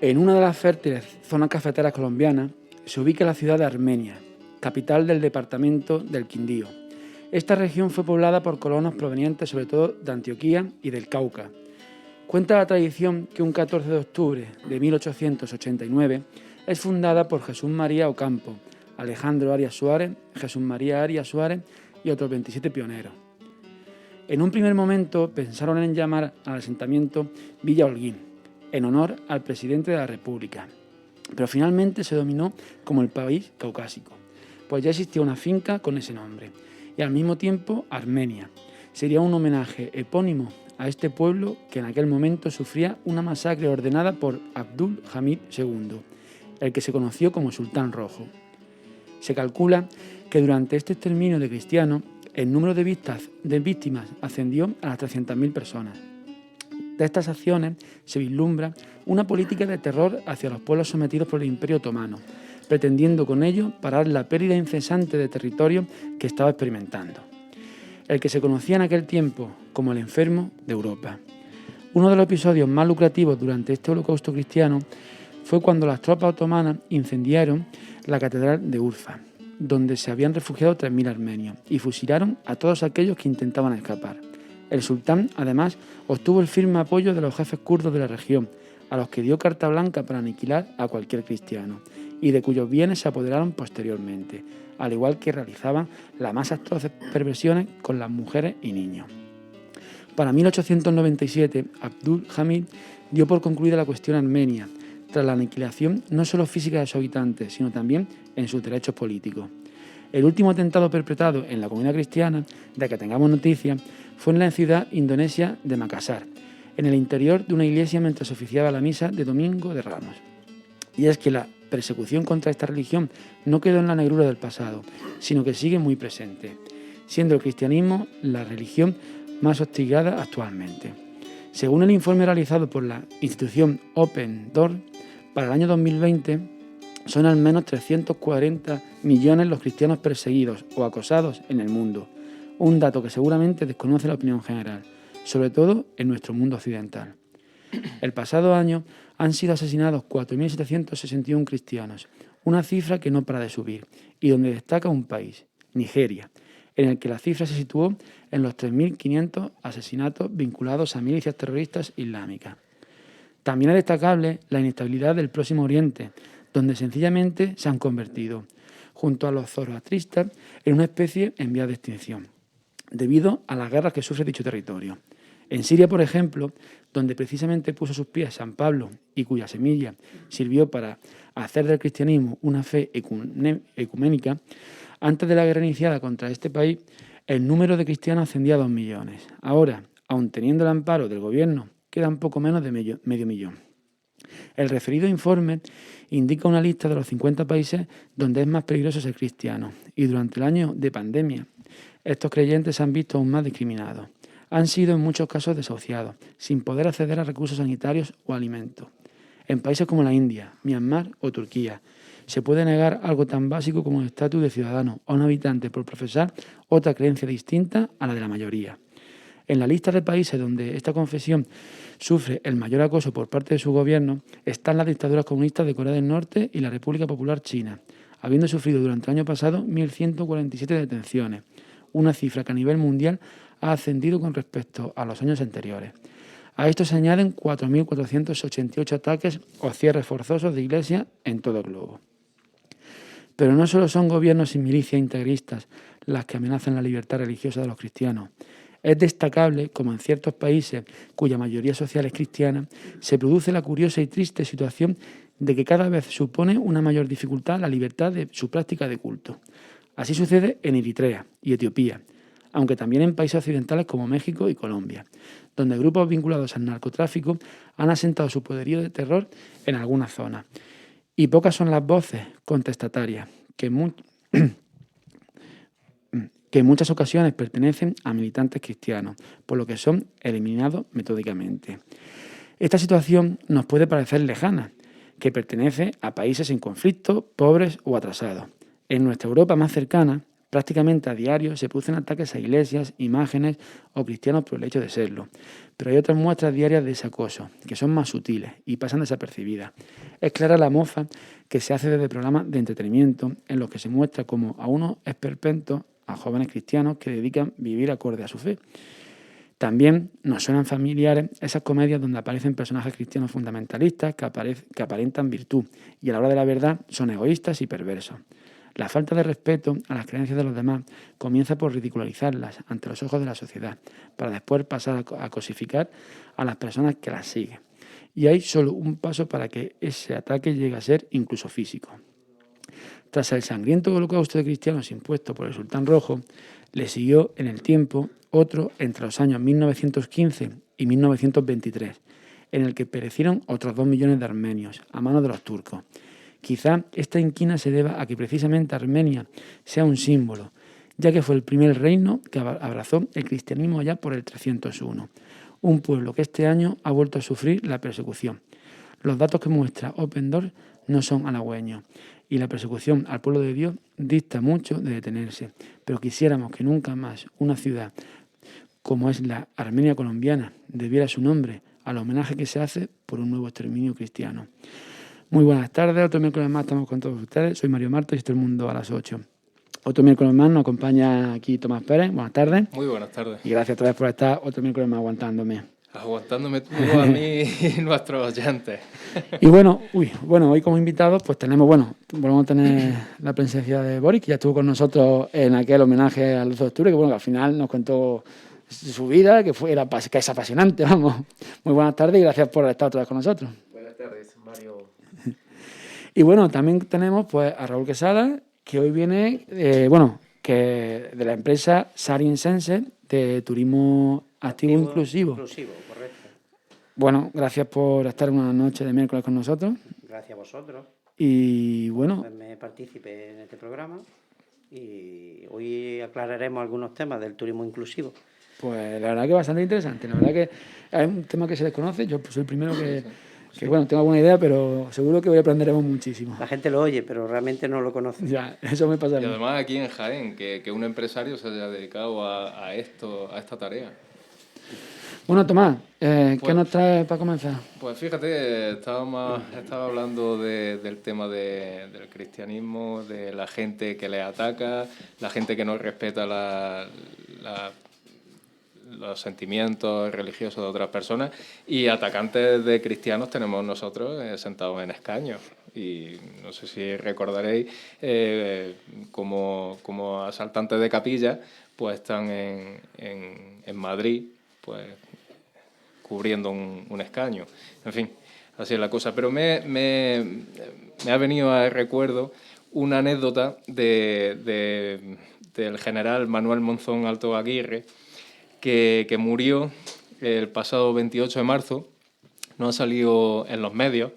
En una de las fértiles zonas cafeteras colombianas se ubica la ciudad de Armenia, capital del departamento del Quindío. Esta región fue poblada por colonos provenientes sobre todo de Antioquía y del Cauca. Cuenta la tradición que un 14 de octubre de 1889 es fundada por Jesús María Ocampo, Alejandro Arias Suárez, Jesús María Arias Suárez y otros 27 pioneros. En un primer momento pensaron en llamar al asentamiento Villa Holguín, en honor al presidente de la República, pero finalmente se denominó como el país caucásico, pues ya existía una finca con ese nombre, y al mismo tiempo Armenia. Sería un homenaje epónimo a este pueblo que en aquel momento sufría una masacre ordenada por Abdul Hamid II, el que se conoció como Sultán Rojo. Se calcula que durante este exterminio de cristianos, el número de víctimas ascendió a las 300.000 personas. De estas acciones se vislumbra una política de terror hacia los pueblos sometidos por el Imperio Otomano, pretendiendo con ello parar la pérdida incesante de territorio que estaba experimentando. El que se conocía en aquel tiempo como el enfermo de Europa. Uno de los episodios más lucrativos durante este holocausto cristiano fue cuando las tropas otomanas incendiaron la catedral de Urfa, donde se habían refugiado 3.000 armenios, y fusilaron a todos aquellos que intentaban escapar. El sultán, además, obtuvo el firme apoyo de los jefes kurdos de la región, a los que dio carta blanca para aniquilar a cualquier cristiano, y de cuyos bienes se apoderaron posteriormente, al igual que realizaban las más atroces perversiones con las mujeres y niños. Para 1897, Abdul Hamid dio por concluida la cuestión armenia, tras la aniquilación no solo física de sus habitantes, sino también en sus derechos políticos. El último atentado perpetrado en la comunidad cristiana, de que tengamos noticia, fue en la ciudad indonesia de Makassar, en el interior de una iglesia mientras se oficiaba la misa de Domingo de Ramos. Y es que la persecución contra esta religión no quedó en la negrura del pasado, sino que sigue muy presente, siendo el cristianismo la religión más hostigada actualmente. Según el informe realizado por la institución Open Doors, para el año 2020 son al menos 340 millones los cristianos perseguidos o acosados en el mundo, un dato que seguramente desconoce la opinión general, sobre todo en nuestro mundo occidental. El pasado año han sido asesinados 4.761 cristianos, una cifra que no para de subir, y donde destaca un país, Nigeria, en el que la cifra se situó en los 3.500 asesinatos vinculados a milicias terroristas islámicas. También es destacable la inestabilidad del Próximo Oriente, donde sencillamente se han convertido, junto a los zoroastristas, en una especie en vía de extinción, debido a las guerras que sufre dicho territorio. En Siria, por ejemplo, donde precisamente puso sus pies San Pablo y cuya semilla sirvió para hacer del cristianismo una fe ecuménica, antes de la guerra iniciada contra este país, el número de cristianos ascendía a 2 millones. Ahora, aun teniendo el amparo del gobierno, quedan poco menos de medio millón. El referido informe indica una lista de los 50 países donde es más peligroso ser cristiano, y durante el año de pandemia, estos creyentes se han visto aún más discriminados. Han sido en muchos casos desahuciados, sin poder acceder a recursos sanitarios o alimentos. En países como la India, Myanmar o Turquía, se puede negar algo tan básico como el estatus de ciudadano a un habitante por profesar otra creencia distinta a la de la mayoría. En la lista de países donde esta confesión sufre el mayor acoso por parte de su gobierno están las dictaduras comunistas de Corea del Norte y la República Popular China, habiendo sufrido durante el año pasado 1.147 detenciones, una cifra que a nivel mundial ha ascendido con respecto a los años anteriores. A esto se añaden 4.488 ataques o cierres forzosos de iglesias en todo el globo. Pero no solo son gobiernos y milicias integristas las que amenazan la libertad religiosa de los cristianos. Es destacable como en ciertos países cuya mayoría social es cristiana, se produce la curiosa y triste situación de que cada vez supone una mayor dificultad la libertad de su práctica de culto. Así sucede en Eritrea y Etiopía, aunque también en países occidentales como México y Colombia, donde grupos vinculados al narcotráfico han asentado su poderío de terror en algunas zonas. Y pocas son las voces contestatarias que en muchas ocasiones pertenecen a militantes cristianos, por lo que son eliminados metódicamente. Esta situación nos puede parecer lejana, que pertenece a países en conflicto, pobres o atrasados. En nuestra Europa más cercana, Prácticamente a diario se producen ataques a iglesias, imágenes o cristianos por el hecho de serlo. Pero hay otras muestras diarias de ese acoso, que son más sutiles y pasan desapercibidas. Es clara la mofa que se hace desde programas de entretenimiento en los que se muestra como a unos esperpentos, a jóvenes cristianos que dedican vivir acorde a su fe. También nos suenan familiares esas comedias donde aparecen personajes cristianos fundamentalistas que aparentan virtud y a la hora de la verdad son egoístas y perversos. La falta de respeto a las creencias de los demás comienza por ridicularizarlas ante los ojos de la sociedad, para después pasar a cosificar a las personas que las siguen. Y hay solo un paso para que ese ataque llegue a ser incluso físico. Tras el sangriento holocausto de cristianos impuesto por el sultán rojo, le siguió en el tiempo otro entre los años 1915 y 1923, en el que perecieron otros 2 millones de armenios a manos de los turcos. Quizá esta inquina se deba a que precisamente Armenia sea un símbolo, ya que fue el primer reino que abrazó el cristianismo allá por el 301, un pueblo que este año ha vuelto a sufrir la persecución. Los datos que muestra Open Doors no son halagüeños y la persecución al pueblo de Dios dista mucho de detenerse, pero quisiéramos que nunca más una ciudad como es la Armenia colombiana debiera su nombre al homenaje que se hace por un nuevo exterminio cristiano. Muy buenas tardes, otro miércoles más estamos con todos ustedes. Soy Mario Martos y esto es El Mundo a las 8. Otro miércoles más nos acompaña aquí Tomás Pérez. Buenas tardes. Muy buenas tardes. Y gracias otra vez por estar otro miércoles más aguantándome. Aguantándome tú a mí y nuestros oyentes. Y bueno, hoy como invitados pues tenemos, volvemos a tener la presencia de Boris, que ya estuvo con nosotros en aquel homenaje al 12 de octubre, que al final nos contó su vida, que es apasionante, vamos. Muy buenas tardes y gracias por estar otra vez con nosotros. Buenas tardes, Mario. Y bueno, también tenemos pues a Raúl Quesada, que hoy viene, que de la empresa Sarin Sense de turismo activo inclusivo. Inclusivo, correcto. Bueno, gracias por estar una noche de miércoles con nosotros. Gracias a vosotros. Y bueno, Me participé en este programa y hoy aclararemos algunos temas del turismo inclusivo. pues la verdad que bastante interesante. La verdad que es un tema que se desconoce. Yo pues, soy el primero que tengo alguna idea, pero seguro que hoy aprenderemos muchísimo. La gente lo oye, pero realmente no lo conoce. Ya, eso me pasa a Y mí. además aquí en Jaén, que un empresario se haya dedicado a esta tarea. Bueno, Tomás, ¿qué Pues- nos traes para comenzar? Pues fíjate, estaba hablando del tema del cristianismo, de la gente que le ataca, la gente que no respeta los sentimientos religiosos de otras personas, y atacantes de cristianos tenemos nosotros sentados en escaños. Y no sé si recordaréis, como asaltantes de capilla, pues están en Madrid, pues cubriendo un escaño. En fin, así es la cosa. Pero me ha venido a recuerdo una anécdota del general Manuel Monzón Alto Aguirre, que murió el pasado 28 de marzo. No ha salido en los medios,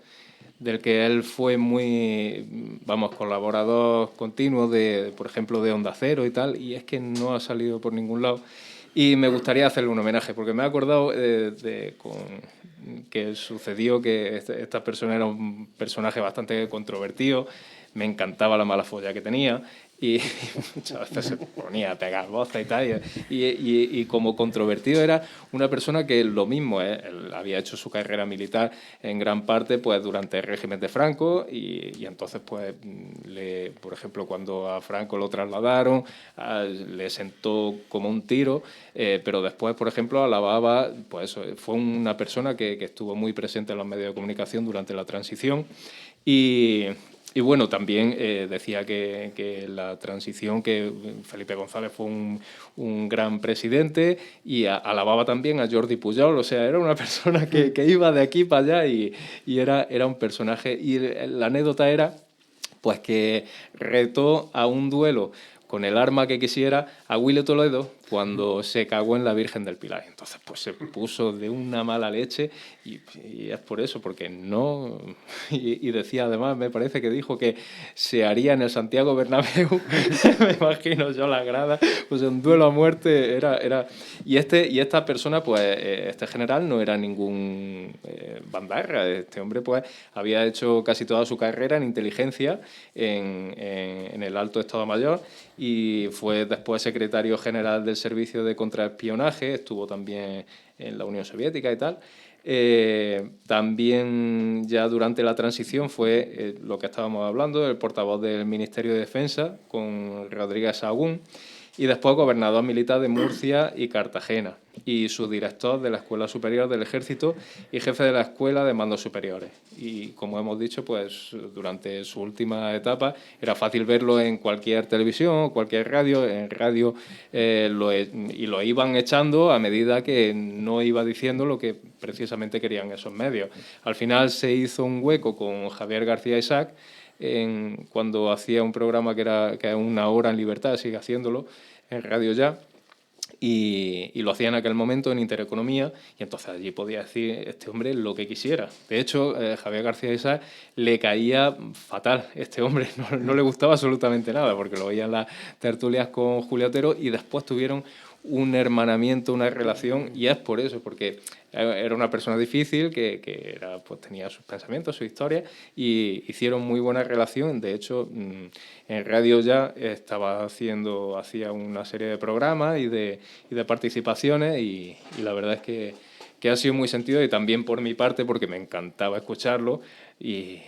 del que él fue muy, colaborador continuo, por ejemplo, de Onda Cero y tal, y es que no ha salido por ningún lado. Y me gustaría hacerle un homenaje, porque me he acordado que sucedió que esta persona era un personaje bastante controvertido, me encantaba la mala folla que tenía, y muchas veces se ponía a pegar voces y tal, y como controvertido era una persona que lo mismo, él había hecho su carrera militar en gran parte pues durante el régimen de Franco, y entonces pues por ejemplo, cuando a Franco lo trasladaron, le sentó como un tiro, pero después, por ejemplo, alababa, pues eso, fue una persona que estuvo muy presente en los medios de comunicación durante la transición, y bueno, también decía que la transición, que Felipe González fue un gran presidente, y alababa también a Jordi Pujol. O sea, era una persona que iba de aquí para allá, y era un personaje. Y la anécdota era pues que retó a un duelo con el arma que quisiera a Willy Toledo, cuando se cagó en la Virgen del Pilar. Entonces, pues se puso de una mala leche y es por eso, porque no... Y decía, además, me parece que dijo que se haría en el Santiago Bernabéu, me imagino yo la grada, pues un duelo a muerte era... Y esta persona, pues, este general no era ningún bandarra. Este hombre, pues, había hecho casi toda su carrera en inteligencia en el Alto Estado Mayor y fue después secretario general del Servicio de Contraespionaje, estuvo también en la Unión Soviética y tal. También ya durante la transición fue lo que estábamos hablando, el portavoz del Ministerio de Defensa con Rodríguez Sahagún y después gobernador militar de Murcia y Cartagena y subdirector de la Escuela Superior del Ejército y jefe de la Escuela de Mandos Superiores. Y como hemos dicho, pues durante su última etapa era fácil verlo en cualquier televisión o cualquier radio. En radio lo iban echando a medida que no iba diciendo lo que precisamente querían esos medios. Al final se hizo un hueco con Javier García Isaac cuando hacía un programa que era Una Hora en Libertad, sigue haciéndolo en Radio Ya, y lo hacía en aquel momento en Intereconomía, y entonces allí podía decir este hombre lo que quisiera. De hecho, Javier García Isaac le caía fatal. Este hombre no le gustaba absolutamente nada, porque lo veía en las tertulias con Julio Otero y después tuvieron un hermanamiento, una relación, y es por eso, porque era una persona difícil que era, pues, tenía sus pensamientos, su historia, y hicieron muy buena relación. De hecho, en Radio Ya hacía una serie de programas y de participaciones, y la verdad es que ha sido muy sentido, y también por mi parte, porque me encantaba escucharlo, y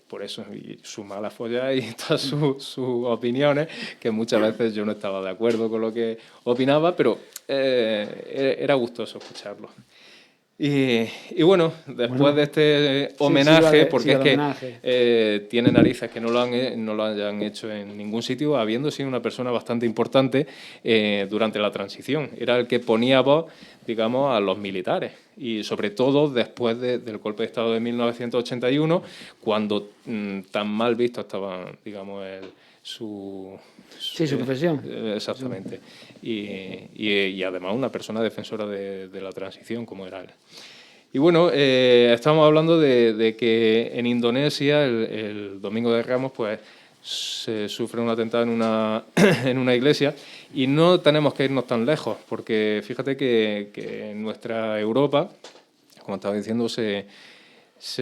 por eso, y su mala folla y todas sus opiniones, que muchas veces yo no estaba de acuerdo con lo que opinaba, pero era gustoso escucharlo. Y bueno, después de este homenaje, porque es que tiene narices que no lo hayan hecho en ningún sitio, habiendo sido una persona bastante importante durante la transición. Era el que ponía voz, digamos, a los militares, y sobre todo después del golpe de Estado de 1981, cuando tan mal visto estaba, digamos, su profesión. Exactamente. Y además una persona defensora de la transición, como era él. Y bueno, estamos hablando de que en Indonesia, el Domingo de Ramos, pues se sufre un atentado en una iglesia, y no tenemos que irnos tan lejos, porque fíjate que en nuestra Europa, como estaba diciendo, se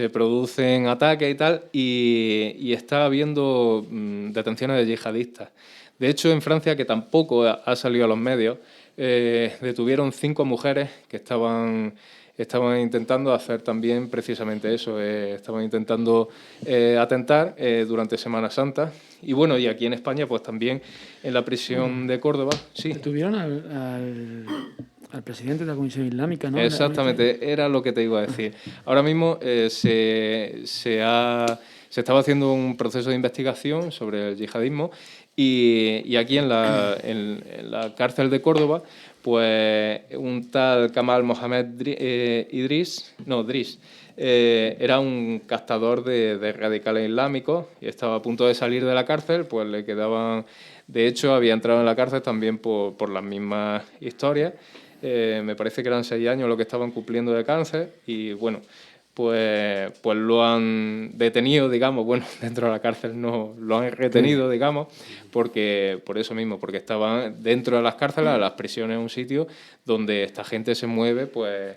producen ataques y tal, y está habiendo detenciones de yihadistas. De hecho, en Francia, que tampoco ha salido a los medios, detuvieron 5 mujeres que estaban intentando hacer también precisamente eso, estaban intentando atentar durante Semana Santa. Y bueno, y aquí en España, pues también en la prisión de Córdoba. Sí. Detuvieron al presidente de la Comisión Islámica, ¿no? Exactamente, era lo que te iba a decir. Ahora mismo se estaba haciendo un proceso de investigación sobre el yihadismo, y aquí en la cárcel de Córdoba, pues un tal Kamal Mohamed Driss, era un captador de radicales islámicos y estaba a punto de salir de la cárcel, pues le quedaban... De hecho, había entrado en la cárcel también por las mismas historias. Me parece que eran 6 años lo que estaban cumpliendo de cáncer, y bueno, pues lo han detenido, digamos, bueno, dentro de la cárcel no lo han retenido, digamos, porque por eso mismo, porque estaban dentro de las cárceles, las prisiones, un sitio donde esta gente se mueve, pues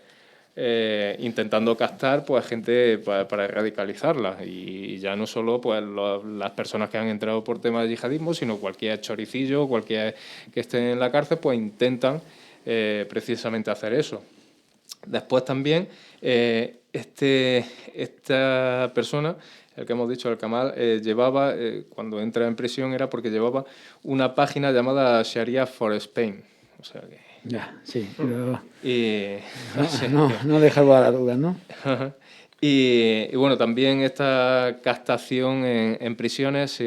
intentando captar pues gente para radicalizarla, y ya no solo pues las personas que han entrado por temas de yihadismo, sino cualquier choricillo, cualquier que esté en la cárcel, pues intentan precisamente hacer eso. Después también esta persona, el que hemos dicho, el Kamal, llevaba, cuando entra en prisión era porque llevaba una página llamada Sharia for Spain. O sea que... Ya, sí, pero no deja lugar a dudas, ¿no? Y bueno, también esta captación en prisiones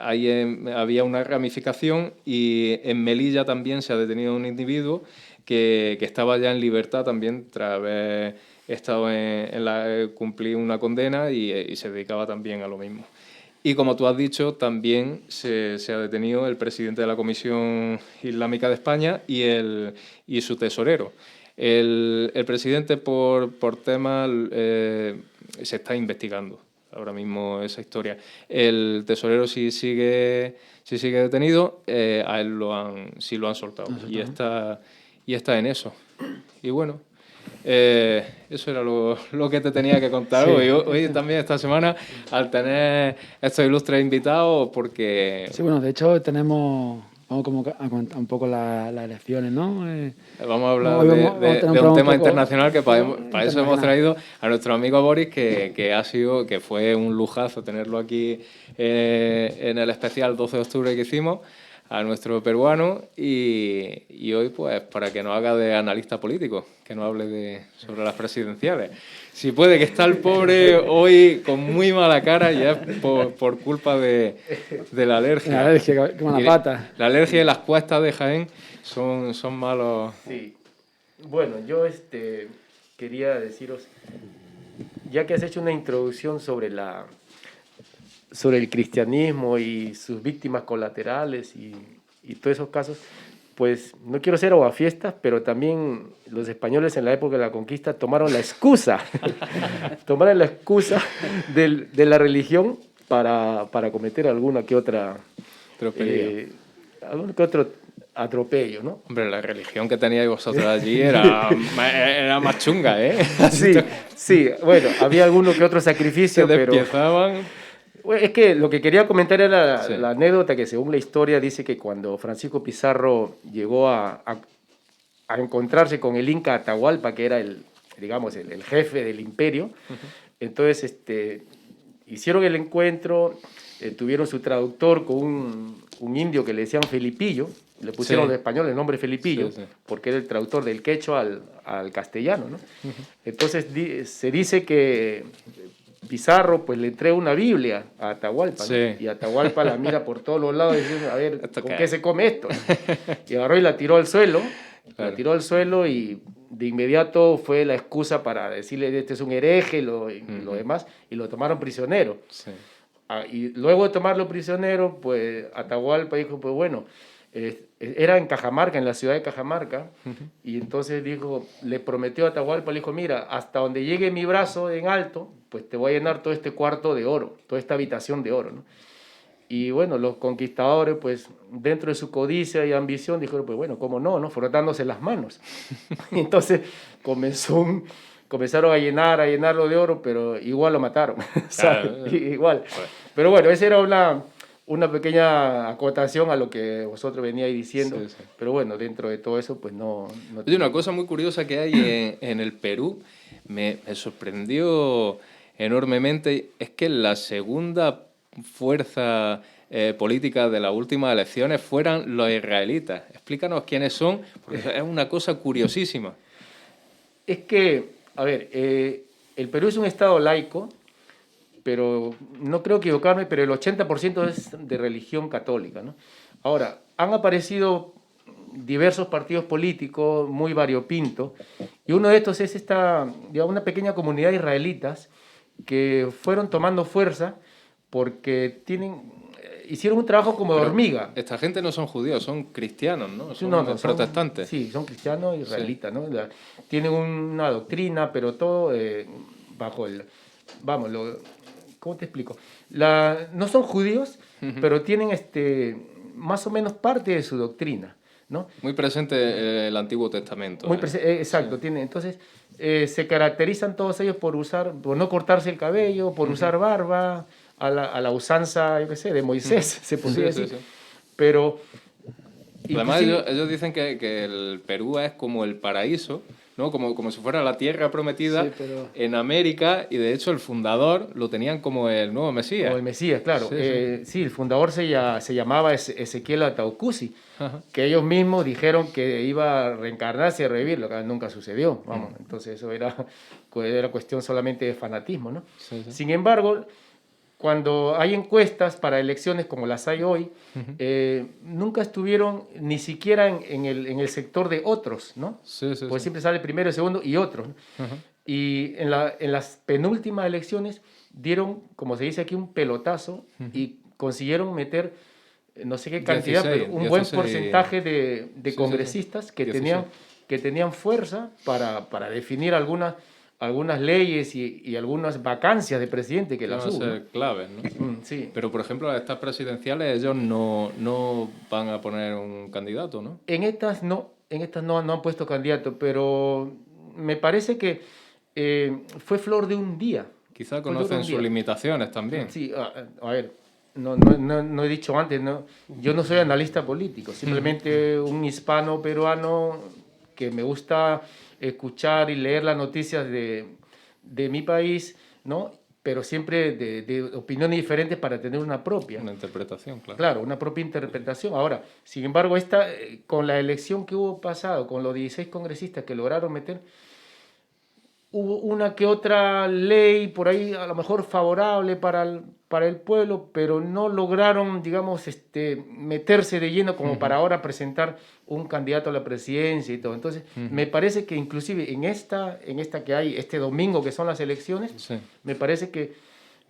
había una ramificación, y en Melilla también se ha detenido un individuo que estaba ya en libertad también tras haber estado cumplir una condena, y se dedicaba también a lo mismo. Y como tú has dicho, también se ha detenido el presidente de la Comisión Islámica de España y su tesorero. El presidente por temas se está investigando ahora mismo esa historia. El tesorero sí sigue detenido, a él sí lo han soltado. Y está en eso. Y bueno, eso era lo que te tenía que contar hoy también esta semana, al tener estos ilustres invitados, porque... Sí, bueno, de hecho vamos como a comentar un poco las elecciones, ¿no? Vamos a hablar hoy de un tema poco internacional que para eso hemos internacional. traído a nuestro amigo Boris, que fue un lujazo tenerlo aquí en el especial 12 de octubre que hicimos, a nuestro peruano, y hoy pues para que nos haga de analista político, que nos hable sobre las presidenciales. Si puede, que está el pobre hoy con muy mala cara, ya por culpa de la alergia. La alergia, qué mala pata. La alergia y las cuestas de Jaén son malos. Sí. Bueno, yo quería deciros, ya que has hecho una introducción sobre el cristianismo y sus víctimas colaterales y todos esos casos, pues no quiero ser aguafiestas, pero también los españoles en la época de la conquista tomaron la excusa de la religión para cometer alguna que otra algún que otro atropello, ¿no? Hombre, la religión que teníais vosotros allí era más chunga, ¿eh? Sí, bueno, había alguno que otro sacrificio, Se pero... despiezaban. Bueno, es que lo que quería comentar era Sí. la anécdota que, según la historia, dice que cuando Francisco Pizarro llegó a encontrarse con el Inca Atahualpa, que era el jefe del imperio, entonces hicieron el encuentro, tuvieron su traductor con un indio que le decían Felipillo, le pusieron los españoles el nombre Felipillo, porque era el traductor del quechua al castellano, ¿no? Entonces se dice que Pizarro pues le trae una Biblia a Atahualpa, ¿no? Y Atahualpa la mira por todos los lados diciendo, a ver, ¿con qué se come esto? Y agarró y la tiró al suelo, y de inmediato fue la excusa para decirle, este es un hereje, y lo demás, y lo tomaron prisionero. Sí. Y luego de tomarlo prisionero, pues Atahualpa dijo, pues bueno, era en Cajamarca, en la ciudad de Cajamarca, y entonces le prometió a Atahualpa, le dijo, mira, hasta donde llegue mi brazo en alto, pues te voy a llenar todo este cuarto de oro, toda esta habitación de oro, ¿no? Y bueno, los conquistadores, pues dentro de su codicia y ambición, dijeron, pues bueno, ¿cómo no? Frotándose las manos. Y entonces comenzaron a llenarlo de oro, pero igual lo mataron. Igual. Pero bueno, esa era una pequeña acotación a lo que vosotros veníais diciendo. Sí. Pero bueno, dentro de todo eso, pues no Oye, una cosa muy curiosa que hay en el Perú, me sorprendió enormemente, es que la segunda fuerza política de las últimas elecciones fueran los israelitas. Explícanos quiénes son, porque es una cosa curiosísima. Es que, a ver, el Perú es un estado laico, pero no creo equivocarme, pero el 80% es de religión católica, ¿no? Ahora, han aparecido diversos partidos políticos muy variopintos, y uno de estos es una pequeña comunidad de israelitas que fueron tomando fuerza porque hicieron un trabajo como de hormiga. Esta gente no son judíos, son cristianos, ¿no? Son protestantes. Sí, son cristianos israelitas, ¿no? Tienen una doctrina, pero todo bajo ¿cómo te explico? No son judíos, pero tienen más o menos parte de su doctrina, ¿no? Muy presente el Antiguo Testamento. Exacto. Sí. Entonces, se caracterizan todos ellos por no cortarse el cabello, por usar barba, a la usanza, yo qué sé, de Moisés, se podría decir. Sí. Pero... Además, ellos dicen que el Perú es como el paraíso, ¿no? Como si fuera la tierra prometida en América, y de hecho el fundador lo tenían como el nuevo Mesías. Como el Mesías, claro. Sí, el fundador se llamaba Ezequiel Ataucusi, que ellos mismos dijeron que iba a reencarnarse y a revivir, lo que nunca sucedió. Entonces eso era cuestión solamente de fanatismo, ¿no? Sin embargo, cuando hay encuestas para elecciones como las hay hoy, nunca estuvieron ni siquiera en el sector de otros, ¿no? Pues siempre sale primero, segundo y otros, ¿no? Y en las penúltimas elecciones dieron, como se dice aquí, un pelotazo y consiguieron meter no sé qué cantidad, 16, pero un buen 16. porcentaje de Sí, congresistas sí. que 16. tenían fuerza para definir algunas leyes y algunas vacancias de presidente que Que las van a hubo, ¿no? ser claves, ¿no? Sí. Pero, por ejemplo, estas presidenciales ellos no van a poner un candidato, ¿no? En estas no han puesto candidato, pero me parece que fue flor de un día. Quizá Fue flor de conocen un sus día. limitaciones también. Sí, a ver, no he dicho antes, yo no soy analista político, simplemente un hispano peruano que me gusta escuchar y leer las noticias de mi país, ¿no? Pero siempre de opiniones diferentes para tener una propia. Una interpretación, claro. Claro, una propia interpretación. Ahora, sin embargo, con la elección que hubo pasado, con los 16 congresistas que lograron meter, hubo una que otra ley por ahí a lo mejor favorable para el pueblo, pero no lograron, digamos, meterse de lleno como para ahora presentar un candidato a la presidencia y todo. Entonces, me parece que inclusive en esta que hay este domingo, que son las elecciones, Sí. me parece que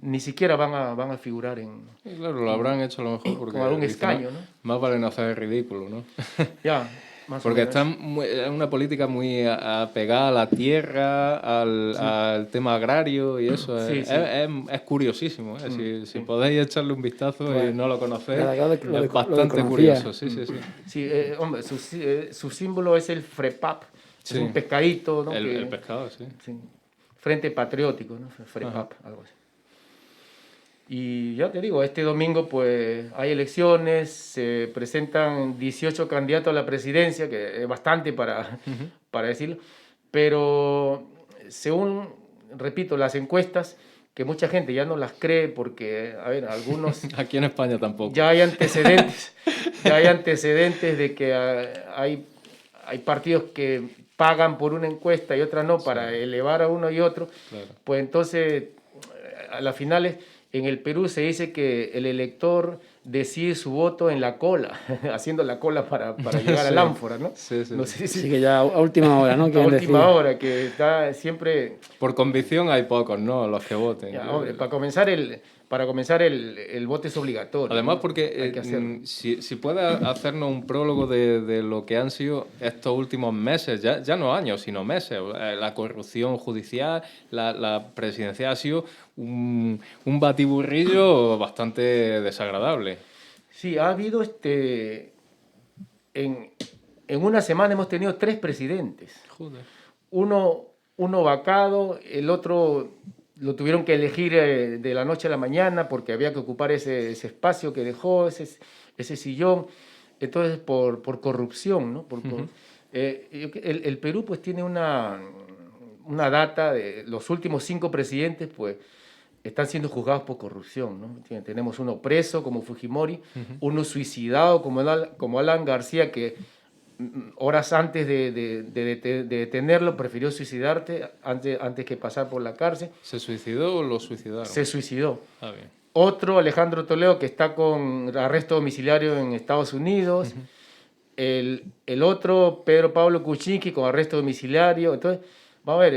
ni siquiera van a figurar Y claro, lo habrán hecho a lo mejor porque con algún dicen, escaño, ¿no? más vale no hacer el ridículo, ¿no? Ya, más o Porque menos. es una política muy apegada a la tierra, al tema agrario y eso. Sí, Es, sí. es curiosísimo. Si podéis echarle un vistazo y no lo conocéis, la verdad lo es lo bastante desconocía. curioso. Sí, sí, sí. Sí, hombre, su símbolo es el FREPAP, Sí. es un pescadito, ¿no? El pescado, sí. Sí, Frente Patriótico, ¿no? FREPAP, algo así. Y ya te digo, este domingo pues hay elecciones, se presentan 18 candidatos a la presidencia, que es bastante para decirlo, pero según, repito, las encuestas, que mucha gente ya no las cree porque, a ver, algunos Aquí en España tampoco. ya hay antecedentes, de que hay partidos que pagan por una encuesta y otras no para elevar a uno y otro, Claro. pues entonces a las finales en el Perú se dice que el elector decide su voto en la cola, haciendo la cola para llegar al ánfora, ¿no? Sí, sí, No sí. sé si Así que ya a última hora, ¿no? a Quieren última decir. hora, que está siempre... Por convicción hay pocos, ¿no? Los que voten. Ya, hombre, para comenzar el voto es obligatorio. Además, ¿no? porque Hay que hacerlo. si puedes hacernos un prólogo de lo que han sido estos últimos meses, ya no años, sino meses, la corrupción judicial, la presidencia ha sido un batiburrillo bastante desagradable. Sí, ha habido en una semana hemos tenido 3 presidentes. Joder. Uno vacado, el otro lo tuvieron que elegir de la noche a la mañana porque había que ocupar ese espacio que dejó, ese sillón. Entonces, por corrupción, ¿no? El Perú pues tiene una data de los últimos 5 presidentes, pues están siendo juzgados por corrupción, ¿no? Tenemos uno preso como Fujimori, uno suicidado como Alan García, que horas antes de detenerlo prefirió suicidarte antes que pasar por la cárcel. ¿Se suicidó o lo suicidaron? Se suicidó. Ah, bien. Otro, Alejandro Toledo, que está con arresto domiciliario en Estados Unidos. El otro, Pedro Pablo Kuczynski, con arresto domiciliario. Entonces, vamos a ver,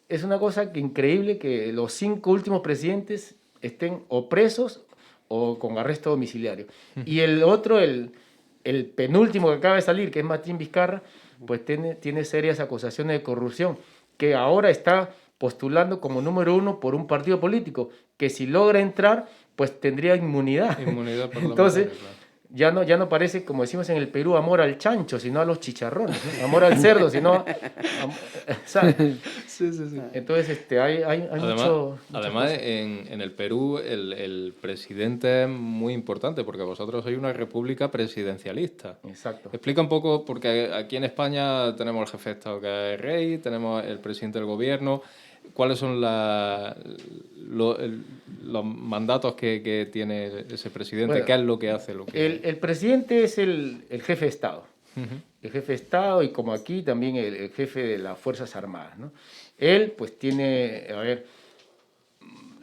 es una cosa increíble que los 5 últimos presidentes estén o presos o con arresto domiciliario. Y el otro, el penúltimo que acaba de salir, que es Martín Vizcarra, pues tiene serias acusaciones de corrupción, que ahora está postulando como número 1 por un partido político, que si logra entrar, pues tendría inmunidad. Inmunidad parlamentaria, Entonces, claro. ya no parece, como decimos en el Perú, amor al chancho, sino a los chicharrones, ¿no? Amor al cerdo, sino... ¿sabes? Sí, sí, sí. Entonces, hay mucho... Además en el Perú el presidente es muy importante porque vosotros sois una república presidencialista. Exacto. Explica un poco, porque aquí en España tenemos el jefe de Estado que es el rey, tenemos el presidente del gobierno. ¿Cuáles son los mandatos que tiene ese presidente? Bueno, ¿Qué es lo que hace? El presidente es el jefe de Estado. Ujú. El jefe de Estado y como aquí también el jefe de las Fuerzas Armadas, ¿no? Él pues tiene, a ver,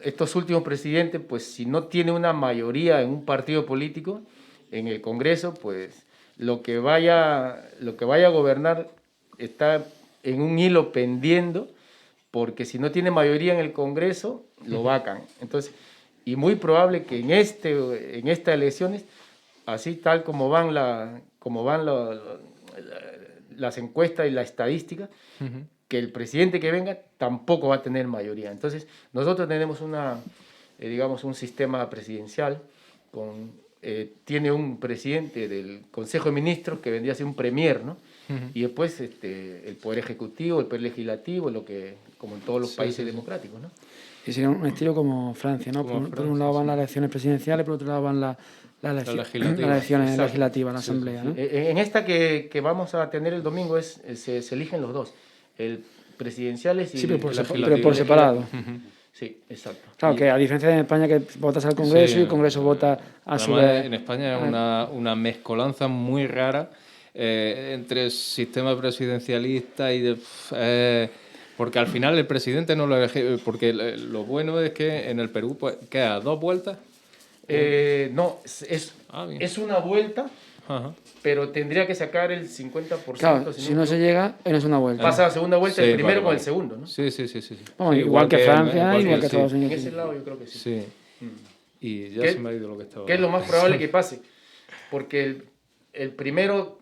estos últimos presidentes pues si no tiene una mayoría en un partido político en el Congreso, pues lo que vaya a gobernar está en un hilo pendiendo porque si no tiene mayoría en el Congreso, lo vacan. Entonces, y muy probable que en estas elecciones, así tal como van las encuestas y la estadística, que el presidente que venga tampoco va a tener mayoría. Entonces, nosotros tenemos digamos, un sistema presidencial tiene un presidente del Consejo de Ministros que vendría a ser un premier, ¿no? Y después el Poder Ejecutivo, el Poder Legislativo, como en todos los países democráticos, ¿no? Y sería un estilo como Francia, ¿no? Por un lado van las elecciones presidenciales, por otro lado van las elecciones legislativas, la Asamblea, ¿no? En esta que vamos a tener el domingo se eligen los dos, el presidenciales y sí, pero legislativos. por separado. Sí, exacto. Claro, que a diferencia de España, que votas al Congreso y el Congreso vota a su vez. En España es una mezcolanza muy rara entre el sistema presidencialista y porque al final el presidente no lo elige, porque lo bueno es que en el Perú pues, queda 2 vueltas. No, es una vuelta, pero tendría que sacar el 50%. Claro, si no se llega, no es una vuelta. Pasa la segunda vuelta, el primero con el segundo, ¿no? Sí. Bueno, igual que Francia, igual que Estados Unidos. En ese lado yo creo que sí. Sí. Y ya se me ha ido lo que estaba... ¿Qué es lo más probable que pase? Porque el primero,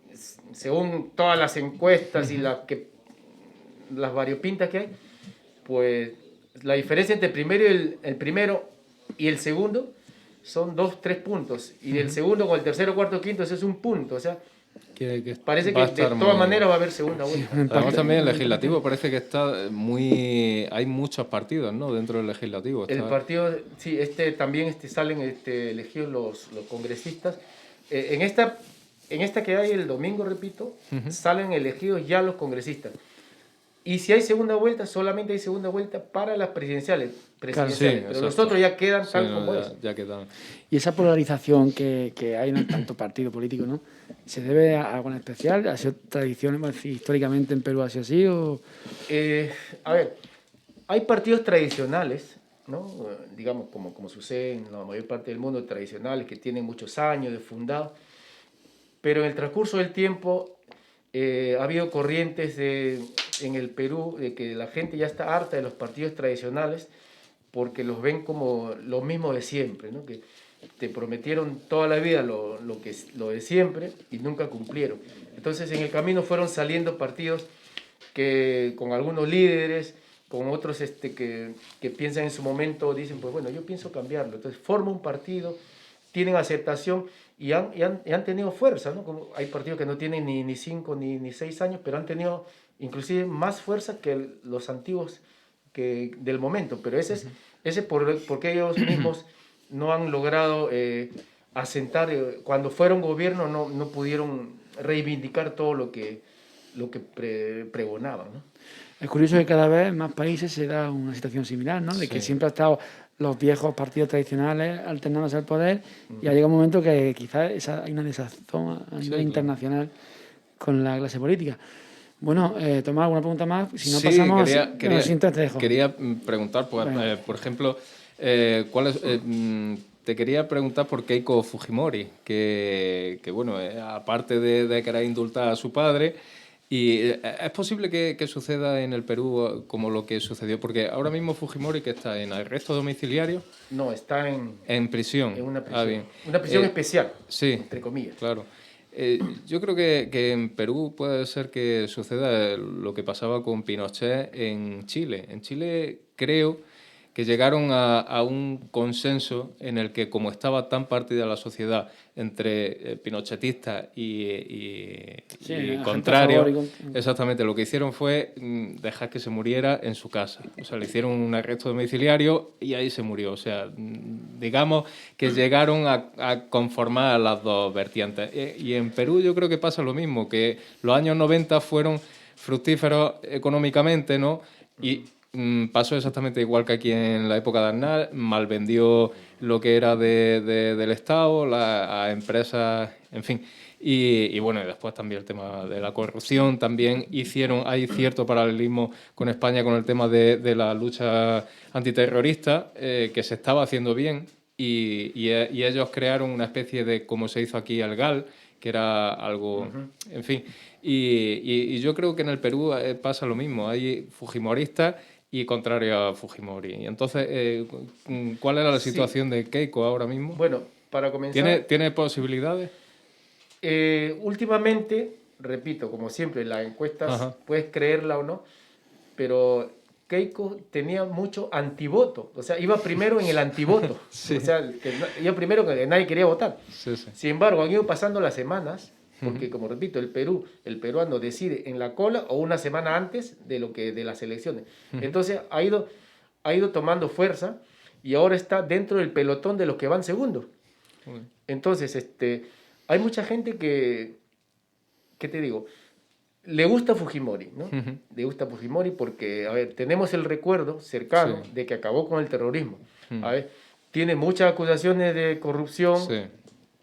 según todas las encuestas y las variopintas que hay, pues la diferencia entre el primero y el segundo son 2-3 puntos. Y del segundo con el tercero, cuarto, quinto, ese es un punto. O sea, parece que de todas maneras va a haber segunda vuelta. Además también el legislativo parece que está hay muchos partidos, ¿no? Dentro del legislativo. El partido, sí, también salen elegidos los congresistas. En esta que hay el domingo, repito, salen elegidos ya los congresistas. Y si hay segunda vuelta, solamente hay segunda vuelta para las presidenciales. Claro, sí, pero los otros ya quedan tal como es. Ya quedan. Y esa polarización que hay en tanto partido político, ¿no? ¿Se debe a algo en especial? ¿Ha sido tradiciones, históricamente en Perú ha sido así? O... A ver, hay partidos tradicionales, ¿no? Digamos, como sucede en la mayor parte del mundo, tradicionales, que tienen muchos años de fundados, pero en el transcurso del tiempo ha habido corrientes en el Perú de que la gente ya está harta de los partidos tradicionales porque los ven como lo mismo de siempre, ¿no? Que te prometieron toda la vida lo de siempre y nunca cumplieron. Entonces en el camino fueron saliendo partidos que con algunos líderes, con otros que piensan en su momento, dicen, pues bueno, yo pienso cambiarlo. Entonces forman un partido, tienen aceptación y han tenido fuerza, ¿no? Como hay partidos que no tienen ni 5 ni 6 años, pero han tenido inclusive más fuerza que los antiguos del momento. Pero ese porque ellos mismos no han logrado asentar, cuando fueron gobierno no pudieron reivindicar todo lo que pregonaban, ¿no? Es curioso que cada vez en más países se da una situación similar, ¿no? De que siempre ha estado los viejos partidos tradicionales alternándose al poder y ha llegado un momento que quizás hay una desazón a nivel internacional con la clase política. Bueno, Tomás, ¿alguna pregunta más? Si no pasamos, quería preguntar, pues, por ejemplo, te quería preguntar por Keiko Fujimori, que bueno, aparte de querer indultar a su padre, y ¿es posible que suceda en el Perú como lo que sucedió? Porque ahora mismo Fujimori, que está en arresto domiciliario. No, está en prisión. En una prisión. Una prisión especial, sí, entre comillas. Claro. Yo creo que en Perú puede ser que suceda lo que pasaba con Pinochet en Chile. En Chile creo que llegaron a un consenso en el que, como estaba tan partida la sociedad entre pinochetistas y contrarios, exactamente lo que hicieron fue dejar que se muriera en su casa. O sea, le hicieron un arresto domiciliario y ahí se murió. O sea, digamos que llegaron a conformar a las dos vertientes. Y en Perú yo creo que pasa lo mismo, que los años 90 fueron fructíferos económicamente, ¿no? Y pasó exactamente igual que aquí en la época de Aznar, malvendió lo que era del Estado, a empresas, en fin. Y bueno, y después también el tema de la corrupción, también hay cierto paralelismo con España con el tema de la lucha antiterrorista, que se estaba haciendo bien, y ellos crearon una especie de, como se hizo aquí, el GAL, que era algo, en fin. Y yo creo que en el Perú pasa lo mismo, hay fujimoristas y contrario a Fujimori. Y entonces, ¿cuál era la situación de Keiko ahora mismo? Bueno, para comenzar... ¿Tiene posibilidades? Últimamente, repito, como siempre, las encuestas, Ajá. puedes creerla o no, pero Keiko tenía mucho antivoto, o sea, iba primero en el antivoto, Sí. o sea, iba primero que nadie quería votar. Sí, sí. Sin embargo, han ido pasando las semanas, porque como repito, el peruano decide en la cola o una semana antes de las elecciones. Entonces ha ido tomando fuerza y ahora está dentro del pelotón de los que van segundos. Entonces, hay mucha gente que, ¿qué te digo? Le gusta Fujimori, ¿no? Le gusta Fujimori porque, a ver, tenemos el recuerdo cercano Sí. de que acabó con el terrorismo. A ver, tiene muchas acusaciones de corrupción, Sí.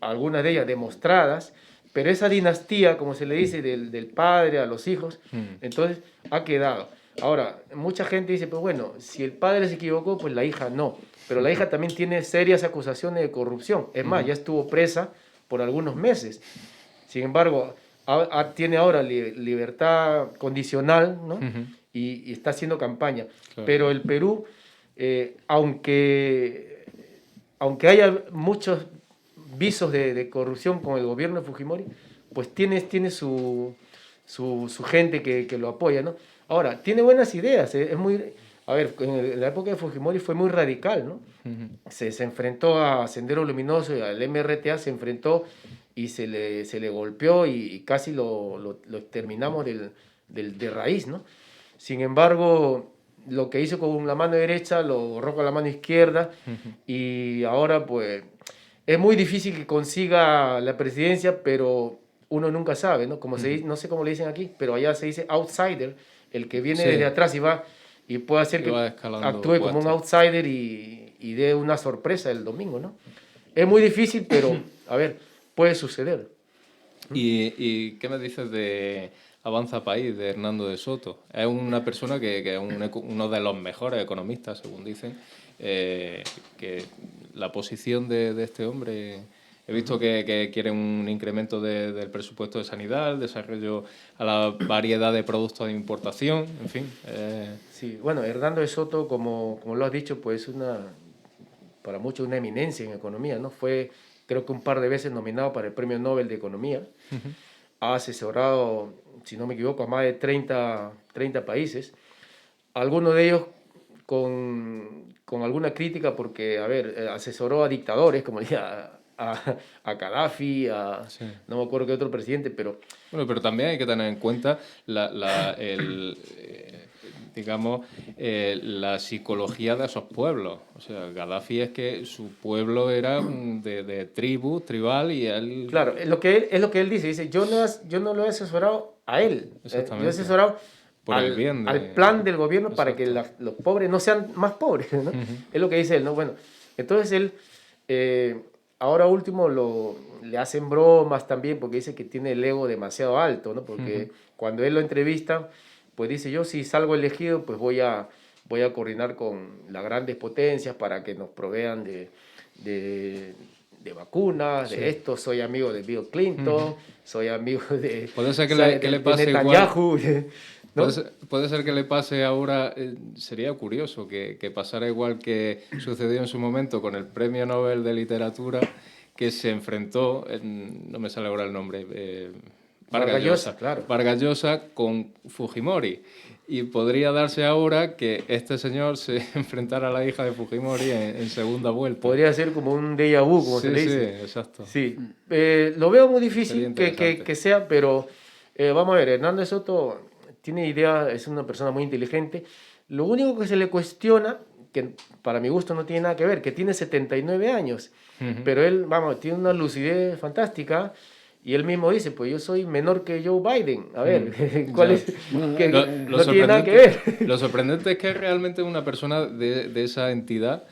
algunas de ellas demostradas, pero esa dinastía, como se le dice, del padre a los hijos, entonces ha quedado. Ahora, mucha gente dice, pues bueno, si el padre se equivocó, pues la hija no. Pero la hija también tiene serias acusaciones de corrupción. Es más, ya estuvo presa por algunos meses. Sin embargo, tiene ahora libertad condicional, ¿no? Y está haciendo campaña. Claro. Pero el Perú, aunque haya muchos visos de corrupción con el gobierno de Fujimori, pues tiene su gente que lo apoya, ¿no? Ahora, tiene buenas ideas, es muy... A ver, en la época de Fujimori fue muy radical, ¿no? Se enfrentó a Sendero Luminoso y al MRTA, se enfrentó y se le golpeó y casi lo exterminamos de raíz, ¿no? Sin embargo, lo que hizo con la mano derecha lo borró con la mano izquierda y ahora pues es muy difícil que consiga la presidencia, pero uno nunca sabe, ¿no? Como se dice, no sé cómo le dicen aquí, pero allá se dice outsider, el que viene desde atrás y puede hacer que actúe como un outsider y dé una sorpresa el domingo, ¿no? Es muy difícil, pero a ver, puede suceder. ¿Y qué me dices de Avanza País, de Hernando de Soto? Es una persona que es uno de los mejores economistas, según dicen, que la posición de este hombre... He visto que quieren un incremento del presupuesto de sanidad, el desarrollo a la variedad de productos de importación, en fin. Sí, bueno, Hernando de Soto, como lo has dicho, pues para muchos una eminencia en economía, ¿no? Fue, creo que un par de veces nominado para el Premio Nobel de Economía. Ha asesorado, si no me equivoco, a más de 30 países. Algunos de ellos con alguna crítica porque, a ver, asesoró a dictadores, como decía, a Gaddafi, no me acuerdo qué otro presidente, pero... Bueno, pero también hay que tener en cuenta digamos, la psicología de esos pueblos. O sea, Gaddafi es que su pueblo era de tribu, tribal, y él... Claro, es lo que él dice, yo no lo he asesorado a él, yo he asesorado al plan del gobierno. Exacto. Para que los pobres no sean más pobres, ¿no? Es lo que dice él, ¿no? Bueno, entonces él... ahora último le hacen bromas también porque dice que tiene el ego demasiado alto, ¿no? Porque cuando él lo entrevista, pues dice, yo si salgo elegido, pues voy a coordinar con las grandes potencias para que nos provean de vacunas, de esto, soy amigo de Bill Clinton, soy amigo de... Puede ser que le pase Netanyahu, ¿no? Puede ser que le pase ahora, sería curioso que pasara igual que sucedió en su momento con el Premio Nobel de Literatura, que se enfrentó, no me sale ahora el nombre, Vargas Llosa, claro. Vargas Llosa con Fujimori. Y podría darse ahora que este señor se enfrentara a la hija de Fujimori en segunda vuelta. Podría ser como un déjà vu, como se le dice. Sí, exacto. Sí, lo veo muy difícil que sea, pero vamos a ver, Hernando de Soto tiene idea, es una persona muy inteligente. Lo único que se le cuestiona, que para mi gusto no tiene nada que ver, que tiene 79 años, pero él, vamos, tiene una lucidez fantástica. Y él mismo dice, pues yo soy menor que Joe Biden. A ver, ¿cuál es? Que no tiene nada que ver. Lo sorprendente es que es realmente una persona de esa entidad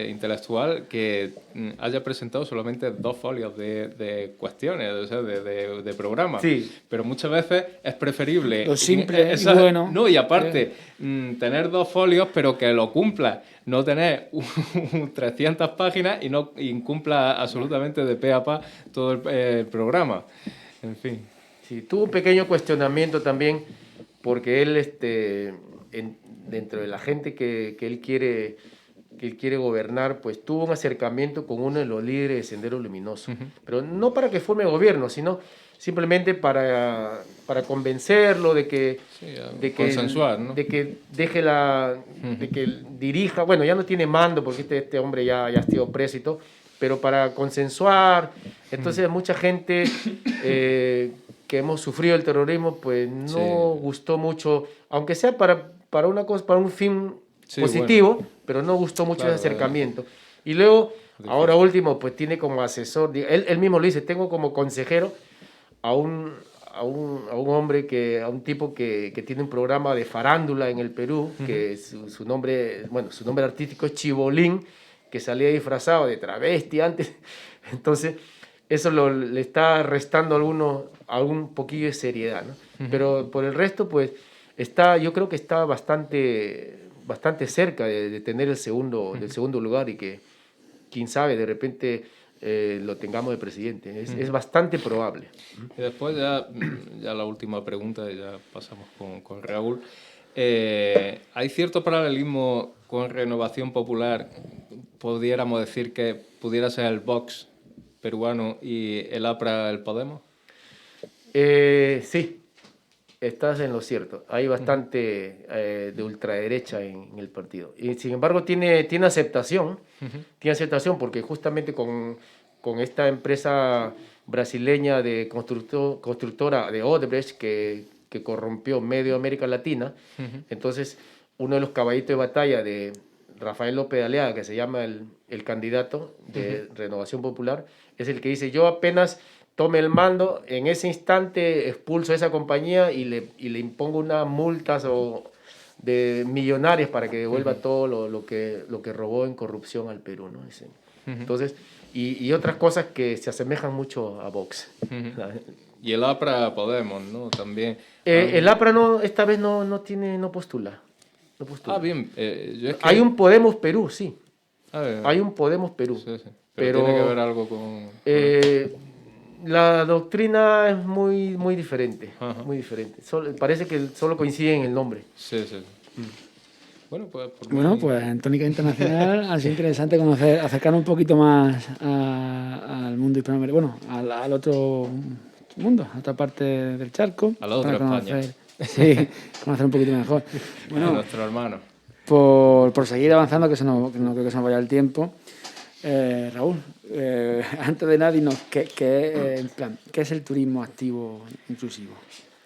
intelectual que haya presentado solamente 2 folios de cuestiones, o sea, de programas. Sí. Pero muchas veces es preferible... Lo simple y bueno. No, y aparte, tener 2 folios, pero que lo cumpla. No tener 300 páginas y no incumpla absolutamente de pe a pa todo el programa. En fin. Sí, tuvo un pequeño cuestionamiento también, porque él dentro de la gente que él quiere gobernar, pues tuvo un acercamiento con uno de los líderes de Sendero Luminoso. Pero no para que forme gobierno, sino simplemente para convencerlo de que, consensuar, ¿no? de que deje de que dirija, bueno, ya no tiene mando porque este hombre ya ha sido preso y todo, pero para consensuar. Entonces mucha gente que hemos sufrido el terrorismo, pues no gustó mucho, aunque sea para una cosa, para un fin positivo, bueno, pero no gustó mucho ese acercamiento. Y luego, ahora último, pues tiene como asesor, él mismo lo dice, tengo como consejero a un hombre, a un tipo que tiene un programa de farándula en el Perú, que su nombre artístico es Chibolín, que salía disfrazado de travesti antes. Entonces, eso le está restando algún poquillo de seriedad, ¿no? Pero por el resto, pues, yo creo que está bastante cerca de tener del segundo lugar, y que, quién sabe, de repente lo tengamos de presidente. Es bastante probable. Y después ya la última pregunta, y ya pasamos con Raúl. ¿Hay cierto paralelismo con Renovación Popular? ¿Pudiéramos decir que pudiera ser el Vox peruano y el APRA el Podemos? Sí, estás en lo cierto. Hay bastante de ultraderecha en el partido. Y sin embargo tiene aceptación. Tiene aceptación porque justamente con esta empresa brasileña de constructora de Odebrecht que corrompió medio América Latina, entonces uno de los caballitos de batalla de Rafael López de Aliaga, que se llama el candidato de Renovación Popular, es el que dice: yo apenas tome el mando, en ese instante expulso a esa compañía y le impongo unas multas de millonarias para que devuelva todo lo que robó en corrupción al Perú, ¿no? Entonces, y otras cosas que se asemejan mucho a Vox. Y el APRA Podemos, ¿no? También. El APRA esta vez no postula. No postula. Ah, bien. Hay un Podemos Perú, sí. Bien. Hay un Podemos Perú. Sí. Pero tiene que ver algo con... La doctrina es muy diferente. Muy diferente. Parece que solo coincide en el nombre. Sí. Bueno, pues en Tónica Internacional ha sido interesante acercarnos un poquito más al mundo hispanoamericano, al otro mundo, a otra parte del charco. A la otra España. Sí, conocer un poquito mejor. Bueno, a nuestro hermano. Por seguir avanzando, que no creo que se nos vaya el tiempo. Raúl, antes de nada, dinos, ¿qué es el turismo activo inclusivo?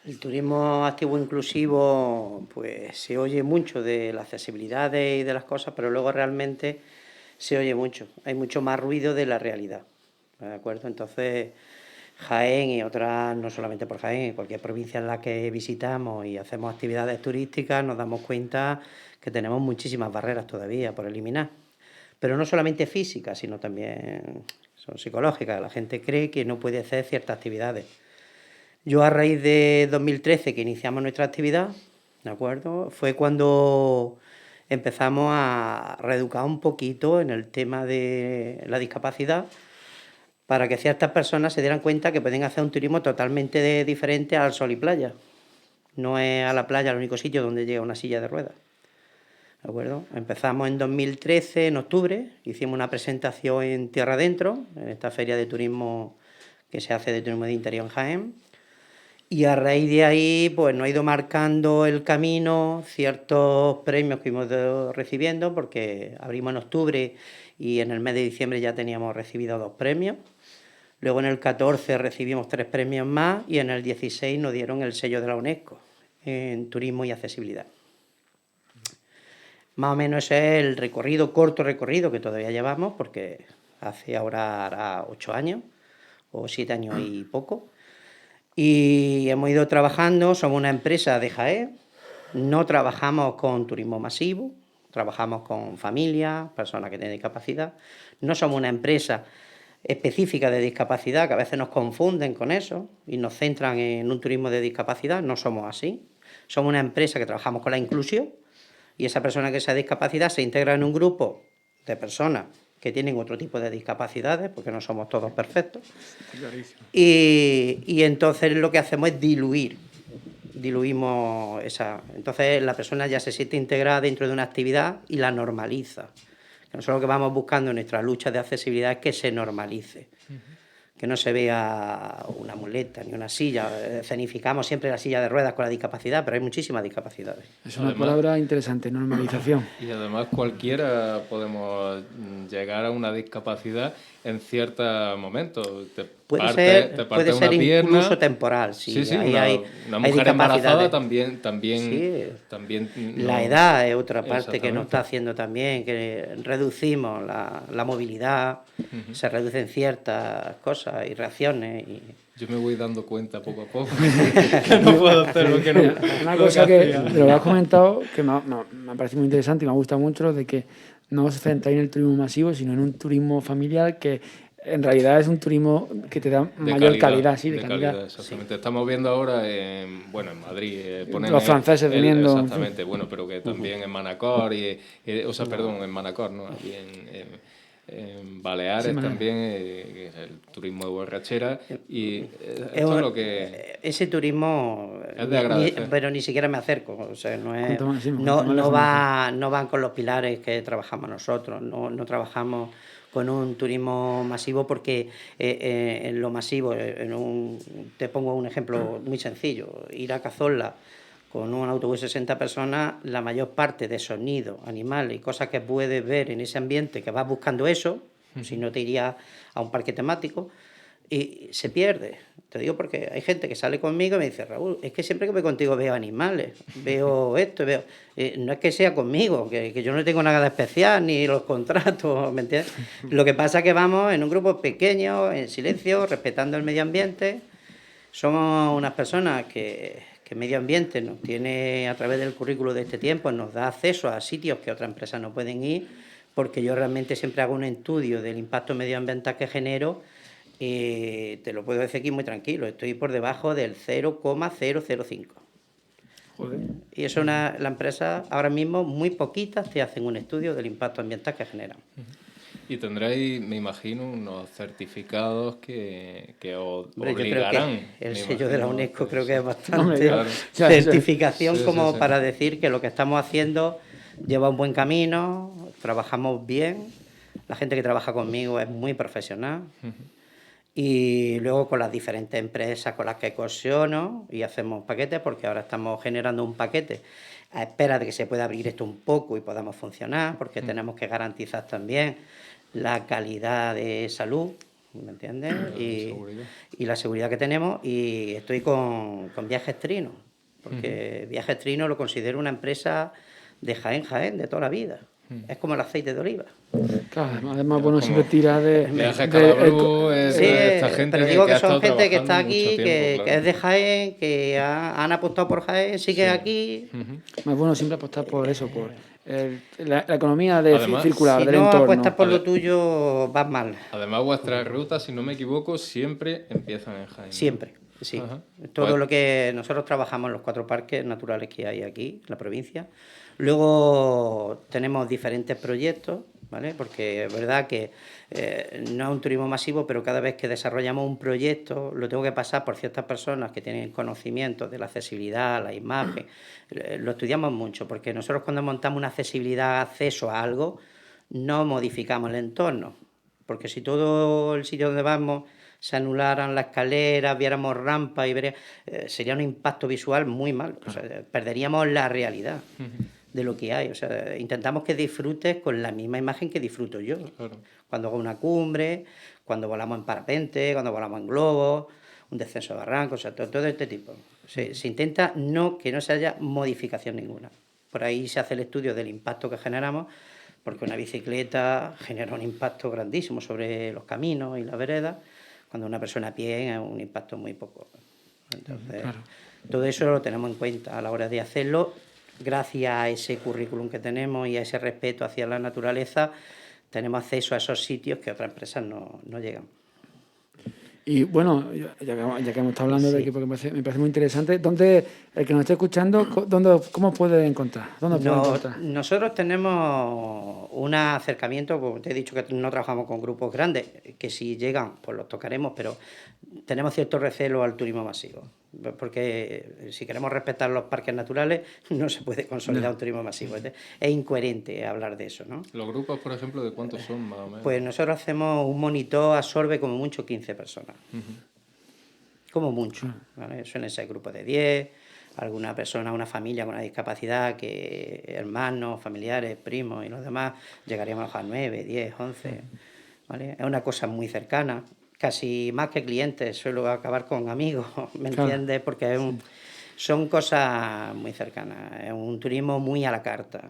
El turismo activo inclusivo, pues se oye mucho de las accesibilidades y de las cosas, pero luego realmente se oye mucho. Hay mucho más ruido de la realidad, ¿de acuerdo? Entonces, Jaén y otras, no solamente por Jaén, en cualquier provincia en la que visitamos y hacemos actividades turísticas, nos damos cuenta que tenemos muchísimas barreras todavía por eliminar. Pero no solamente físicas, sino también son psicológicas. La gente cree que no puede hacer ciertas actividades. Yo, a raíz de 2013, que iniciamos nuestra actividad, ¿de acuerdo?, fue cuando empezamos a reeducar un poquito en el tema de la discapacidad, para que ciertas personas se dieran cuenta que pueden hacer un turismo totalmente diferente al sol y playa. No es a la playa el único sitio donde llega una silla de ruedas. ¿De acuerdo? Empezamos en 2013, en octubre, hicimos una presentación en Tierra Adentro, en esta feria de turismo que se hace de turismo de interior en Jaén, y a raíz de ahí pues nos ha ido marcando el camino ciertos premios que hemos ido recibiendo, porque abrimos en octubre y en el mes de diciembre ya teníamos recibido 2 premios. Luego en el 14 recibimos 3 premios más y en el 16 nos dieron el sello de la UNESCO en turismo y accesibilidad. Más o menos ese es el corto recorrido que todavía llevamos, porque hará 8 años o 7 años y poco. Y hemos ido trabajando, somos una empresa de Jaén, no trabajamos con turismo masivo, trabajamos con familias, personas que tienen discapacidad. No somos una empresa específica de discapacidad, que a veces nos confunden con eso y nos centran en un turismo de discapacidad. No somos así. Somos una empresa que trabajamos con la inclusión, y esa persona que sea discapacidad se integra en un grupo de personas que tienen otro tipo de discapacidades, porque no somos todos perfectos. Y entonces lo que hacemos es diluir diluimos esa... Entonces la persona ya se siente integrada dentro de una actividad y la normaliza. Nosotros lo que vamos buscando en nuestra lucha de accesibilidad es que se normalice. Que no se vea una muleta ni una silla. Escenificamos siempre la silla de ruedas con la discapacidad, pero hay muchísimas discapacidades. Es una palabra interesante, normalización. Y además cualquiera podemos llegar a una discapacidad en ciertos momentos. Puede ser incluso temporal. Sí, sí, ahí una hay mujer embarazada discapacidades. también La edad es otra parte que nos está haciendo también, que reducimos la movilidad, se reducen ciertas cosas y reacciones. Yo me voy dando cuenta poco a poco que no puedo hacer lo que no. Una cosa que lo que has comentado que me ha parecido muy interesante y me ha gustado mucho, lo de que no se centra en el turismo masivo, sino en un turismo familiar que en realidad es un turismo que te da mayor calidad, sí, de calidad. Exactamente. Sí. Estamos viendo ahora en Madrid. Los franceses viniendo. Exactamente, bueno, pero que también en Manacor, en Manacor, ¿no? Aquí en Baleares también, el turismo de borrachera. Y esto es lo que... Ese turismo, es de agradecer. pero ni siquiera me acerco. O sea, no van con los pilares que trabajamos nosotros, no trabajamos con un turismo masivo porque en lo masivo, te pongo un ejemplo muy sencillo, ir a Cazorla con un autobús de 60 personas, la mayor parte de sonidos, animales y cosas que puedes ver en ese ambiente que vas buscando eso, si no te irías a un parque temático, y se pierde. Te digo porque hay gente que sale conmigo y me dice, Raúl, es que siempre que voy contigo veo animales, veo esto, veo... no es que sea conmigo, que yo no tengo nada de especial, ni los contratos, ¿me entiendes? Lo que pasa es que vamos en un grupo pequeño, en silencio, respetando el medio ambiente. Somos unas personas que medio ambiente nos tiene, a través del currículo de este tiempo, nos da acceso a sitios que otras empresas no pueden ir, porque yo realmente siempre hago un estudio del impacto medioambiental que genero. Te lo puedo decir aquí muy tranquilo, estoy por debajo del 0,005. Joder. Y eso la empresa, ahora mismo, muy poquitas te hacen un estudio del impacto ambiental que generan. Y tendréis, me imagino, unos certificados que os obligarán. Yo creo que el sello de la UNESCO creo que es bastante certificación para decir que lo que estamos haciendo lleva un buen camino, trabajamos bien, la gente que trabaja conmigo es muy profesional. Y luego con las diferentes empresas con las que cohesiono y hacemos paquetes, porque ahora estamos generando un paquete a espera de que se pueda abrir esto un poco y podamos funcionar, porque tenemos que garantizar también la calidad de salud, ¿me entiendes? Y la seguridad que tenemos. Y estoy con Viajes Trino, porque Viajes Trino lo considero una empresa de Jaén, de toda la vida. Es como el aceite de oliva. Claro, además, bueno, siempre tira de... Viajes Calabrú, esta gente pero digo que son gente que está aquí, que es de Jaén, que han apostado por Jaén, sigue aquí. Más bueno siempre apostar por eso, por la economía circular del entorno. Si no apuestas por lo tuyo, vas mal. Además, vuestras rutas, si no me equivoco, siempre empiezan en Jaén. Siempre, sí. Todo lo que nosotros trabajamos en los 4 parques naturales que hay aquí, en la provincia. Luego tenemos diferentes proyectos, ¿vale? Porque es verdad que no es un turismo masivo, pero cada vez que desarrollamos un proyecto lo tengo que pasar por ciertas personas que tienen conocimiento de la accesibilidad, la imagen. Lo estudiamos mucho, porque nosotros cuando montamos una accesibilidad, acceso a algo, no modificamos el entorno. Porque si todo el sitio donde vamos se anularan las escaleras, viéramos rampas, sería un impacto visual muy mal. O sea, perderíamos la realidad de lo que hay. O sea, intentamos que disfrutes con la misma imagen que disfruto yo. Claro. Cuando hago una cumbre, cuando volamos en parapente, cuando volamos en globo, un descenso de barrancos, o sea, todo este tipo. Se intenta que no se haya modificación ninguna. Por ahí se hace el estudio del impacto que generamos, porque una bicicleta genera un impacto grandísimo sobre los caminos y las veredas, cuando una persona a pie es un impacto muy poco. Entonces, todo eso lo tenemos en cuenta a la hora de hacerlo. Gracias a ese currículum que tenemos y a ese respeto hacia la naturaleza, tenemos acceso a esos sitios que otras empresas no llegan. Y bueno, ya que hemos estado hablando de aquí, porque me parece muy interesante, ¿dónde, el que nos esté escuchando, cómo puede encontrar? Nosotros tenemos un acercamiento, como te he dicho que no trabajamos con grupos grandes, que si llegan, pues los tocaremos, pero tenemos cierto recelo al turismo masivo. porque si queremos respetar los parques naturales no se puede consolidar un turismo masivo. Es incoherente hablar de eso, ¿no? ¿Los grupos, por ejemplo, de cuántos son más o menos? Pues nosotros hacemos un monitor, absorbe como mucho 15 personas. Como mucho, ¿vale? Suelen ser grupos de 10, alguna persona, una familia con una discapacidad, que hermanos, familiares, primos y los demás, llegaríamos a 9, 10, 11, ¿vale? Es una cosa muy cercana, casi más que clientes, suelo acabar con amigos, ¿me entiendes? Porque son cosas muy cercanas, es un turismo muy a la carta,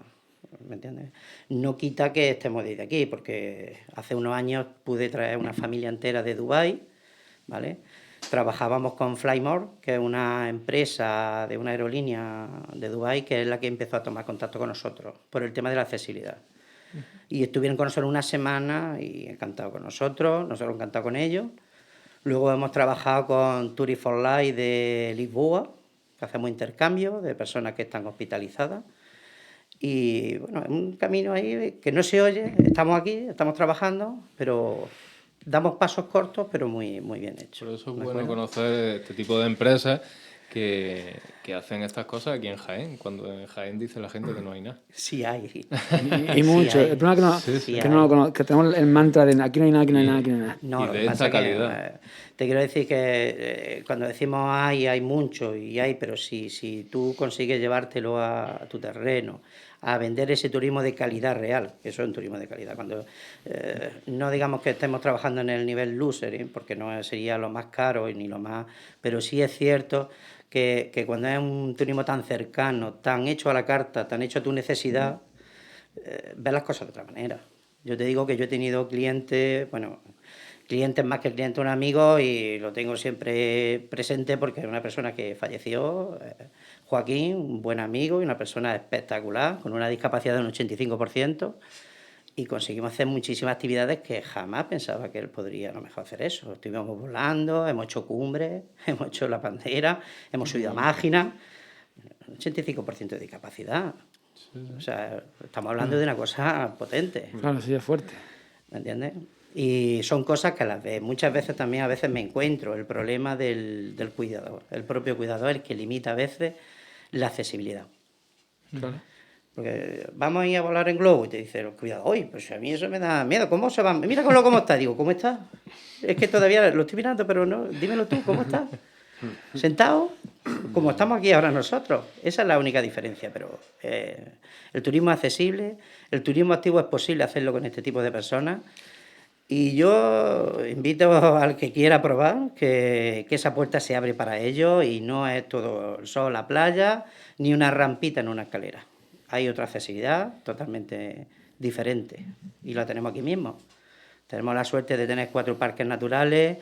¿me entiendes? No quita que estemos desde aquí, porque hace unos años pude traer una familia entera de Dubái, ¿vale? Trabajábamos con Flymore, que es una empresa de una aerolínea de Dubái, que es la que empezó a tomar contacto con nosotros por el tema de la accesibilidad. Y estuvieron con nosotros una semana y encantados con nosotros encantados con ellos. Luego hemos trabajado con Tourist for Life de Lisboa, que hacemos intercambio de personas que están hospitalizadas. Y bueno, es un camino ahí que no se oye, estamos aquí, estamos trabajando, pero damos pasos cortos, pero muy, muy bien hechos. Por eso es bueno conocer este tipo de empresas que hacen estas cosas aquí en Jaén, cuando en Jaén dice la gente que no hay nada. Sí hay. Y mucho. Sí hay. El problema es que no lo conozco, que tenemos el mantra de aquí no hay nada, aquí no hay nada, aquí no hay nada. No, Y lo de que pasa esta es que, calidad. te quiero decir que cuando decimos hay mucho y hay, pero si tú consigues llevártelo a tu terreno, a vender ese turismo de calidad real, que eso es un turismo de calidad. Cuando no digamos que estemos trabajando en el nivel luxury, porque no sería lo más caro ni lo más, pero sí es cierto que cuando es un turismo tan cercano, tan hecho a la carta, tan hecho a tu necesidad, ves las cosas de otra manera. Yo te digo que yo he tenido clientes, bueno, clientes más que clientes, un amigo, y lo tengo siempre presente porque es una persona que falleció, Joaquín, un buen amigo y una persona espectacular, con una discapacidad de un 85%, y conseguimos hacer muchísimas actividades que jamás pensaba que él podría a lo mejor hacer eso. Estuvimos volando, hemos hecho cumbres, hemos hecho la pantera, hemos subido a máquina, un 85% de discapacidad. O sea, estamos hablando de una cosa potente. Claro, sí, es fuerte. ¿Me entiendes? Y son cosas que muchas veces también a veces me encuentro, el problema del cuidador, el propio cuidador, el que limita a veces la accesibilidad. Claro. Porque vamos a ir a volar en globo y te dice el cuidador, oye, pues a mí eso me da miedo, ¿cómo se va? Mira cómo está, digo, ¿cómo está? Es que todavía lo estoy mirando, pero no, dímelo tú, ¿cómo está? ¿Sentado? Como estamos aquí ahora nosotros. Esa es la única diferencia, pero el turismo es accesible, el turismo activo es posible hacerlo con este tipo de personas. Y yo invito al que quiera probar que esa puerta se abre para ellos y no es todo el sol, la playa, ni una rampita en una escalera. Hay otra accesibilidad totalmente diferente y la tenemos aquí mismo. Tenemos la suerte de tener 4 parques naturales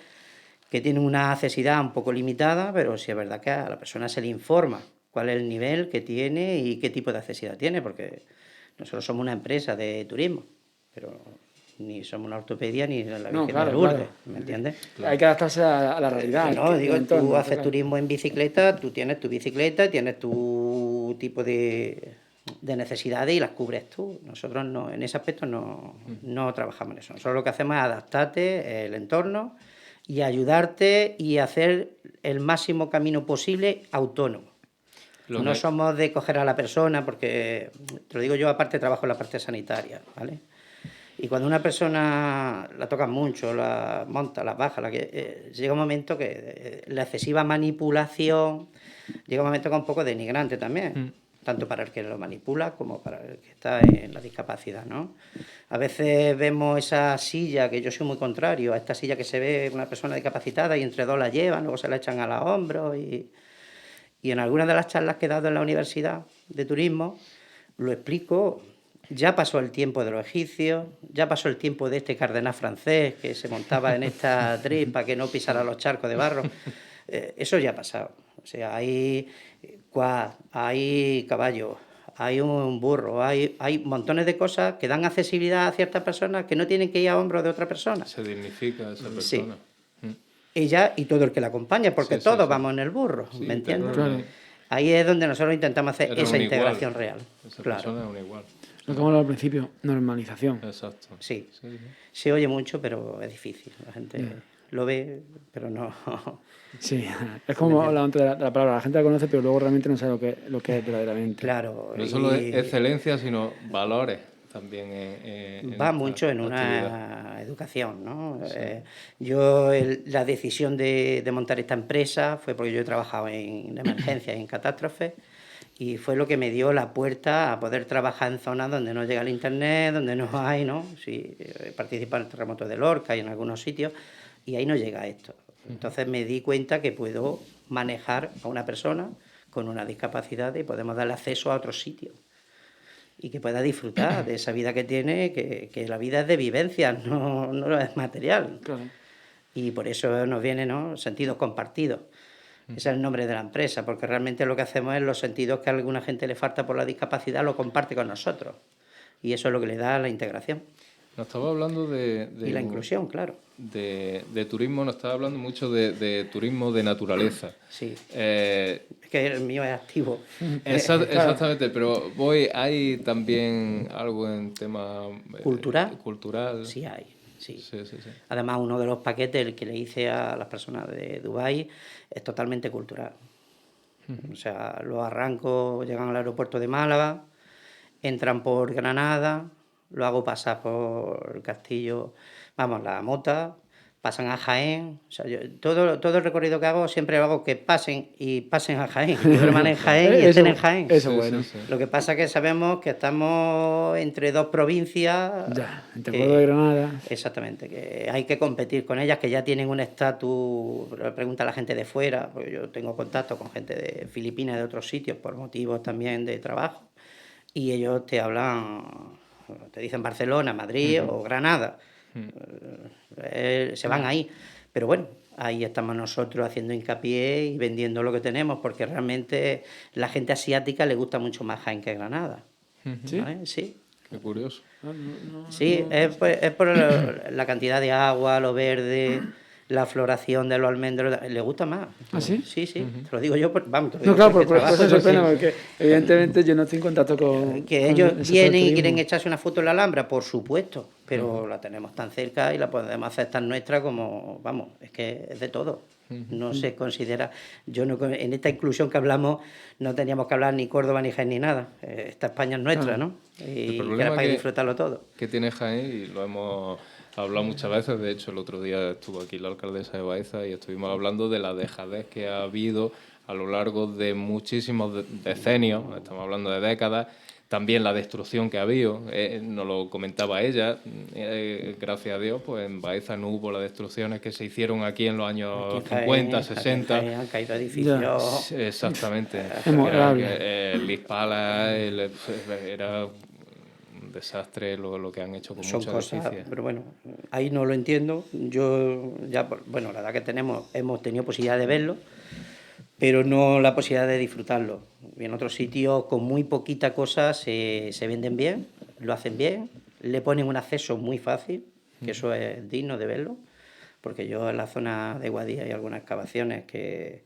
que tienen una accesibilidad un poco limitada, pero sí es verdad que a la persona se le informa cuál es el nivel que tiene y qué tipo de accesibilidad tiene, porque nosotros somos una empresa de turismo, pero ni somos una ortopedia ni la Virgen de Lourdes, ¿me entiendes? Hay que adaptarse a la realidad. No, digo, del entorno, tú haces claro. turismo en bicicleta, tú tienes tu bicicleta y tienes tu tipo de necesidades y las cubres tú. Nosotros no, en ese aspecto no trabajamos en eso. Nosotros lo que hacemos es adaptarte el entorno y ayudarte y hacer el máximo camino posible autónomo. No somos de coger a la persona, porque, te lo digo yo, aparte trabajo en la parte sanitaria, ¿vale? Y cuando una persona la tocan mucho, la monta, la baja, llega un momento que la excesiva manipulación llega un momento que es un poco denigrante también, tanto para el que lo manipula como para el que está en la discapacidad, ¿no? A veces vemos esa silla, que yo soy muy contrario, a esta silla que se ve una persona discapacitada y entre dos la llevan, luego se la echan a los hombros y en algunas de las charlas que he dado en la Universidad de Turismo lo explico. Ya pasó el tiempo de los egipcios, ya pasó el tiempo de este cardenal francés que se montaba en esta trip para que no pisara los charcos de barro. Eso ya ha pasado. O sea, hay quad, hay caballos, hay un burro, hay montones de cosas que dan accesibilidad a ciertas personas que no tienen que ir a hombros de otra persona. Se dignifica a esa persona. Sí. Ella y todo el que la acompaña, porque todos vamos en el burro, ¿me entiendes? Claro. Ahí es donde nosotros intentamos hacer esa integración real. Esa Claro. persona es un igual. Lo que hemos hablado al principio, normalización. Exacto. Sí. Se oye mucho, pero es difícil. La gente lo ve, pero no. Sí, es como hablaba antes de la palabra, la gente la conoce, pero luego realmente no sabe lo que es verdaderamente. Claro. No solo excelencia, sino valores también en va esta mucho en actividad. una educación, ¿no? Sí. La decisión de montar esta empresa fue porque yo he trabajado en emergencias y en catástrofes, y fue lo que me dio la puerta a poder trabajar en zonas donde no llega el internet, donde no hay, ¿no? Sí, he participado en el terremoto de Lorca y en algunos sitios, y ahí no llega esto. Entonces me di cuenta que puedo manejar a una persona con una discapacidad y podemos darle acceso a otros sitios y que pueda disfrutar de esa vida que tiene, que la vida es de vivencias, no es material. Claro. Y por eso nos viene, ¿no?, sentidos compartidos. Ese es el nombre de la empresa, porque realmente lo que hacemos es los sentidos que a alguna gente le falta por la discapacidad, lo comparte con nosotros. Y eso es lo que le da la integración. Nos estaba hablando Y la inclusión, claro. de turismo, nos estaba hablando mucho de turismo de naturaleza. Sí. Eh, Es que el mío es activo. Exactamente, pero hay también algo en tema cultural. Sí hay, sí. Sí. Además, uno de los paquetes, el que le hice a las personas de Dubái, es totalmente cultural. O sea, los arrancos llegan al aeropuerto de Málaga, entran por Granada, lo hago pasar por el castillo, vamos, la Mota, pasan a Jaén. O sea, yo, todo el recorrido que hago siempre lo hago que pasen a Jaén, que duerman en Jaén y estén en Jaén. Eso bueno. Sí. Lo que pasa es que sabemos que estamos entre dos provincias. Ya, entre Córdoba y Granada. Exactamente, que hay que competir con ellas, que ya tienen un estatus. Pregunta a la gente de fuera, porque yo tengo contacto con gente de Filipinas y de otros sitios por motivos también de trabajo, y ellos te hablan, te dicen Barcelona, Madrid o Granada. Se van ahí, pero bueno, ahí estamos nosotros haciendo hincapié y vendiendo lo que tenemos, porque realmente la gente asiática le gusta mucho más Jaén que Granada. ¿Sí? ¿Vale? Sí. Qué curioso. Sí, es por la cantidad de agua, lo verde, la floración de los almendros, le gusta más. ¿Ah, sí? Sí, te lo digo yo, vamos, te lo No, digo claro, porque por eso trabajo, sorprende, porque evidentemente yo no estoy en contacto con. que con ellos el sector vienen y turismo. quieren echarse una foto en la Alhambra, por supuesto, pero la tenemos tan cerca y la podemos hacer tan nuestra como, vamos, es que es de todo. No se considera, en esta inclusión que hablamos no teníamos que hablar ni Córdoba ni Jaén ni nada. Esta España es nuestra, ¿no? Y que era para disfrutarlo todo. Que tiene Jaén, y lo hemos hablado muchas veces, de hecho el otro día estuvo aquí la alcaldesa de Baeza y estuvimos hablando de la dejadez que ha habido a lo largo de muchísimos decenios, estamos hablando de décadas. También la destrucción que ha habido, nos lo comentaba ella, gracias a Dios, pues en Baeza no hubo las destrucciones que se hicieron aquí en los años 50, 60. Han caído edificios. Exactamente. El Lispala era un desastre lo que han hecho con Son muchos cosas, edificios. pero bueno, ahí no lo entiendo. Yo ya, bueno, la edad que tenemos, hemos tenido posibilidad de verlo, pero no la posibilidad de disfrutarlo. Y en otros sitios, con muy poquita cosa, se venden bien, lo hacen bien, le ponen un acceso muy fácil, que eso es digno de verlo, porque yo en la zona de Guadix hay algunas excavaciones que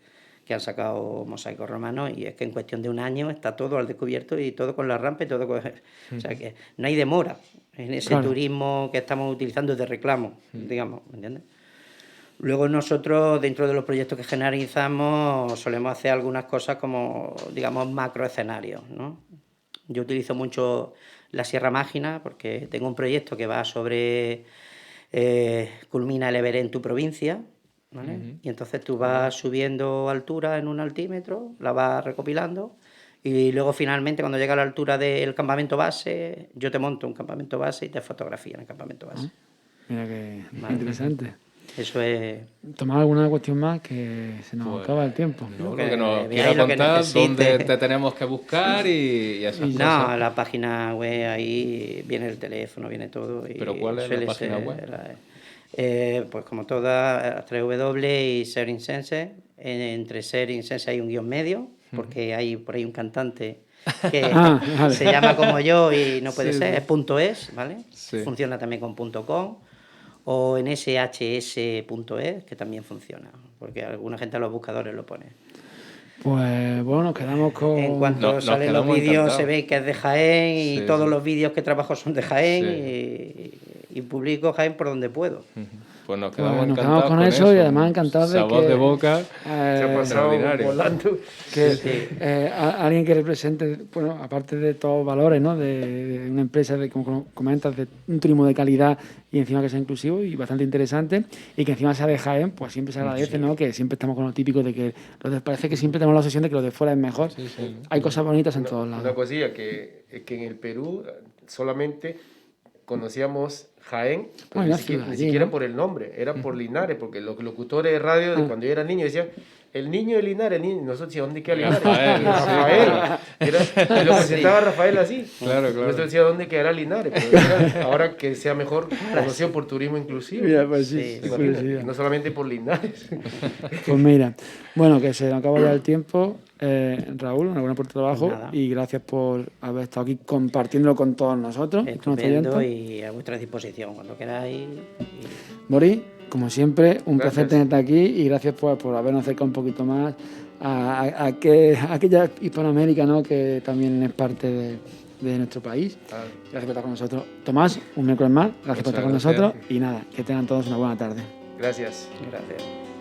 han sacado mosaicos romanos, y es que en cuestión de un año está todo al descubierto y todo con la rampa y todo con... O sea que no hay demora en ese turismo que estamos utilizando de reclamo, digamos, ¿me entiendes? Luego nosotros, dentro de los proyectos que generalizamos, solemos hacer algunas cosas como, digamos, macroescenarios, ¿no? Yo utilizo mucho la Sierra Mágina porque tengo un proyecto que va sobre... culmina el Everest en tu provincia, ¿vale? Y entonces tú vas subiendo altura en un altímetro, la vas recopilando, y luego finalmente cuando llega a la altura del campamento base, yo te monto un campamento base y te fotografía en el campamento base. Mira qué interesante. Eso es... ¿Tomás alguna cuestión más que se nos acaba el tiempo? No, lo que que nos veáis quiera lo que contar, necesite. dónde te tenemos que buscar y esas No, cosas. la página web, ahí viene el teléfono, viene todo. Y ¿Pero cuál es la página web? Pues como todas, 3W y Ser Insense. Entre Ser Insense hay un guión medio, porque hay por ahí un cantante que vale. se llama como yo y no puede Sí, ser, sí. es .es, ¿vale? Sí. Funciona también con .com. O en shs.es, que también funciona, porque alguna gente a los buscadores lo pone. Pues bueno, nos quedamos con. En cuanto Nos salen los quedamos vídeos encantados. se ve que es de Jaén y Sí, todos sí. los vídeos que trabajo son de Jaén, Sí. y publico Jaén por donde puedo. Pues nos quedamos nos encantados quedamos con eso y además encantados de Esa voz que, de boca. Se ha pasado extraordinario. volando. que alguien que represente, bueno, aparte de todos los valores, ¿no? De una empresa, de, como comentas, de un turismo de calidad y encima que sea inclusivo y bastante interesante, y que encima sea de Jaén, pues siempre se agradece, ¿no? Que siempre estamos con lo típico de que parece que siempre tenemos la obsesión de que lo de fuera es mejor. Hay cosas bonitas en todos lados. Una cosilla, que en el Perú solamente conocíamos Jaén, pero Bueno, ni siquiera ¿no? por el nombre, era por Linares, porque los locutores de radio, de cuando yo era niño, decían, el niño de Linares, nosotros decíamos, ¿dónde queda Linares? Rafael. Y lo presentaba Rafael así. Claro. Nosotros decíamos, ¿dónde quedará Linares? Pero ahora que sea mejor conocido por turismo inclusivo. Mira, pues sí, Sí, curiosidad. No solamente por Linares. Pues mira, bueno, que se nos acaba ya el tiempo. Raúl, enhorabuena por tu trabajo Nada. y gracias por haber estado aquí compartiéndolo con todos nosotros. con nuestros Estupendo oyentes. y a vuestra disposición cuando queráis. Boris, como siempre, un Gracias. placer tenerte aquí y gracias por habernos acercado un poquito más a aquella Hispanoamérica, ¿no? Que también es parte de nuestro país. Gracias por estar con nosotros. Tomás, un miércoles más, gracias por estar con Muchas gracias. nosotros y nada, que tengan todos una buena tarde. Gracias. Gracias.